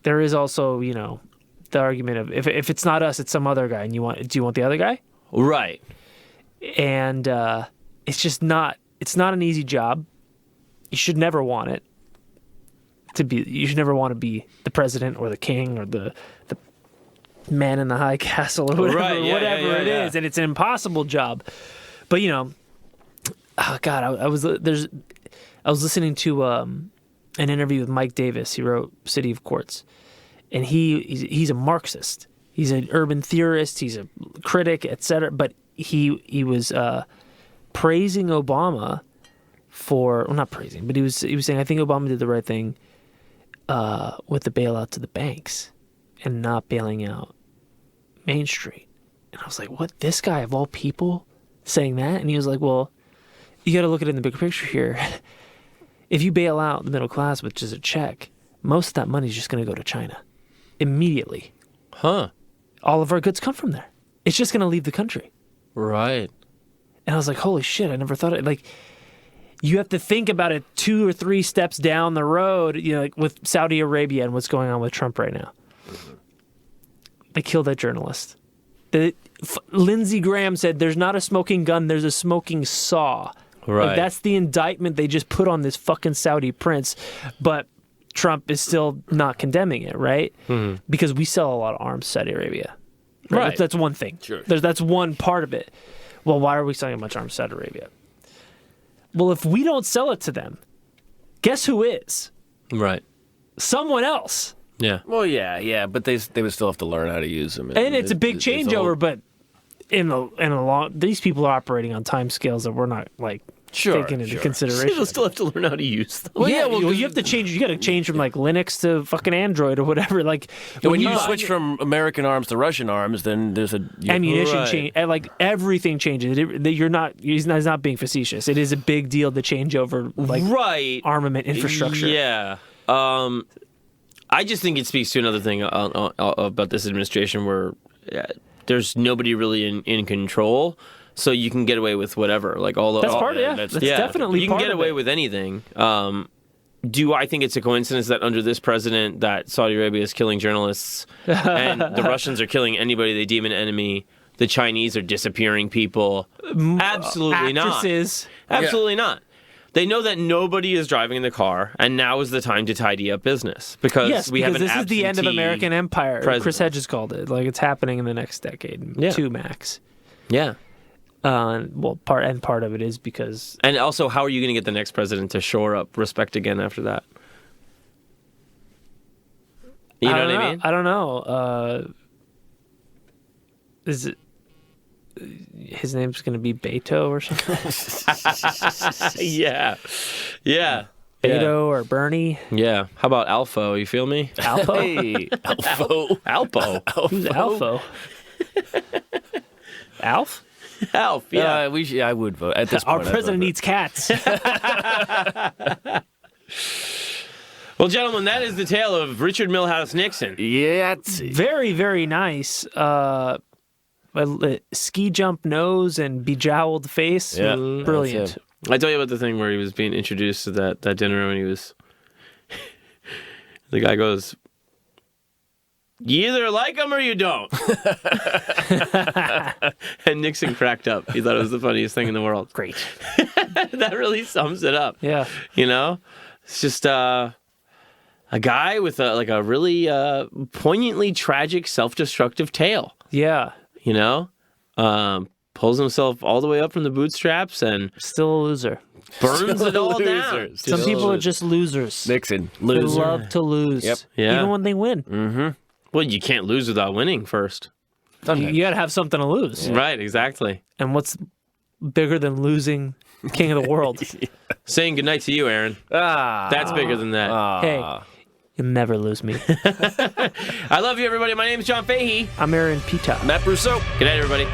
S3: there is also, the argument of if it's not us, it's some other guy, and do you want the other guy?
S2: Right.
S3: And it's just not. It's not an easy job. You should never want it to be. You should never want to be the president or the king or the man in the high castle or whatever, whatever it is. And it's an impossible job. But oh God, I was listening to an interview with Mike Davis. He wrote City of Quartz, and he's a Marxist. He's an urban theorist. He's a critic, etc. But he was praising Obama not praising, but he was saying I think Obama did the right thing with the bailout to the banks and not bailing out Main Street. And I was like, what? This guy of all people saying that? And he was like, well, you got to look at it in the bigger picture here. If you bail out the middle class with just a check, most of that money is just going to go to China immediately.
S2: Huh.
S3: All of our goods come from there. It's just going to leave the country.
S2: Right.
S3: And I was like, holy shit, I never thought it. Like, you have to think about it 2 or 3 steps down the road, like with Saudi Arabia and what's going on with Trump right now. They killed that journalist. Lindsey Graham said, there's not a smoking gun, there's a smoking saw.
S2: Right.
S3: Like, that's the indictment they just put on this fucking Saudi prince. But Trump is still not condemning it, right? Because we sell a lot of arms to Saudi Arabia. Right. That's one thing.
S4: Sure.
S3: That's one part of it. Well, why are we selling much arms to Saudi Arabia? Well, if we don't sell it to them, guess who is?
S2: Right.
S3: Someone else.
S2: Yeah.
S4: Well, yeah, but they would still have to learn how to use them.
S3: And it's a big changeover, but in the long, these people are operating on time scales that we're not taking into consideration.
S2: People still have to learn how to use them.
S3: Well, you have to change. You got to change from Linux to fucking Android or whatever.
S4: When you switch from American arms to Russian arms, then there's
S3: ammunition change. And everything changes. He's not being facetious. It is a big deal to change over armament infrastructure.
S2: Yeah. I just think it speaks to another thing about this administration where there's nobody really in control. So you can get away with whatever,
S3: That's part of it. That's definitely
S2: you can
S3: part
S2: get
S3: of
S2: away
S3: it.
S2: with anything. Do I think it's a coincidence that under this president that Saudi Arabia is killing journalists and the Russians are killing anybody they deem an enemy? The Chinese are disappearing people. Absolutely
S3: Actresses.
S2: not. Absolutely not. They know that nobody is driving in the car, and now is the time to tidy up business because we have an
S3: this is the end of American empire.
S2: president.
S3: Chris Hedges called it. It's happening in the next decade, 2 max.
S2: Yeah.
S3: Part of it is because...
S2: And also, how are you going to get the next president to shore up respect again after that? You know what I mean?
S3: I don't know. Is it... His name's going to be Beto or something?
S2: Yeah.
S3: Beto or Bernie?
S2: Yeah. How about Alfo? You feel me?
S3: Alpo?
S4: Hey, Alfo.
S3: Who's Alfo? Alf?
S2: Alf, yeah.
S4: I would vote at this
S3: Our
S4: point.
S3: president needs cats.
S2: Well, gentlemen, that is the tale of Richard Milhouse Nixon.
S4: Yeah.
S3: Very, very nice. Ski jump nose and bejowled face.
S4: Yeah.
S3: Brilliant.
S2: I tell you about the thing where he was being introduced to that dinner and he was... The guy goes, you either like him or you don't. And Nixon cracked up. He thought it was the funniest thing in the world.
S3: Great.
S2: That really sums it up.
S3: Yeah.
S2: It's just a guy with a really poignantly tragic, self-destructive tale.
S3: Yeah.
S2: Pulls himself all the way up from the bootstraps and
S3: still a loser.
S2: Burns it all down.
S3: Some people are just losers.
S4: Nixon,
S3: They
S4: loser.
S3: love to lose.
S4: Yep.
S2: Yeah.
S3: Even when they win.
S2: Mm-hmm. Well, you can't lose without winning first.
S3: You got to have something to lose.
S2: Yeah. Right, exactly.
S3: And what's bigger than losing King of the World?
S2: Saying goodnight to you, Aaron. That's bigger than that.
S3: Hey, you'll never lose me.
S2: I love you, everybody. My name is John Fahey.
S3: I'm Aaron Pita.
S4: Matt Brousseau.
S2: Good night, everybody.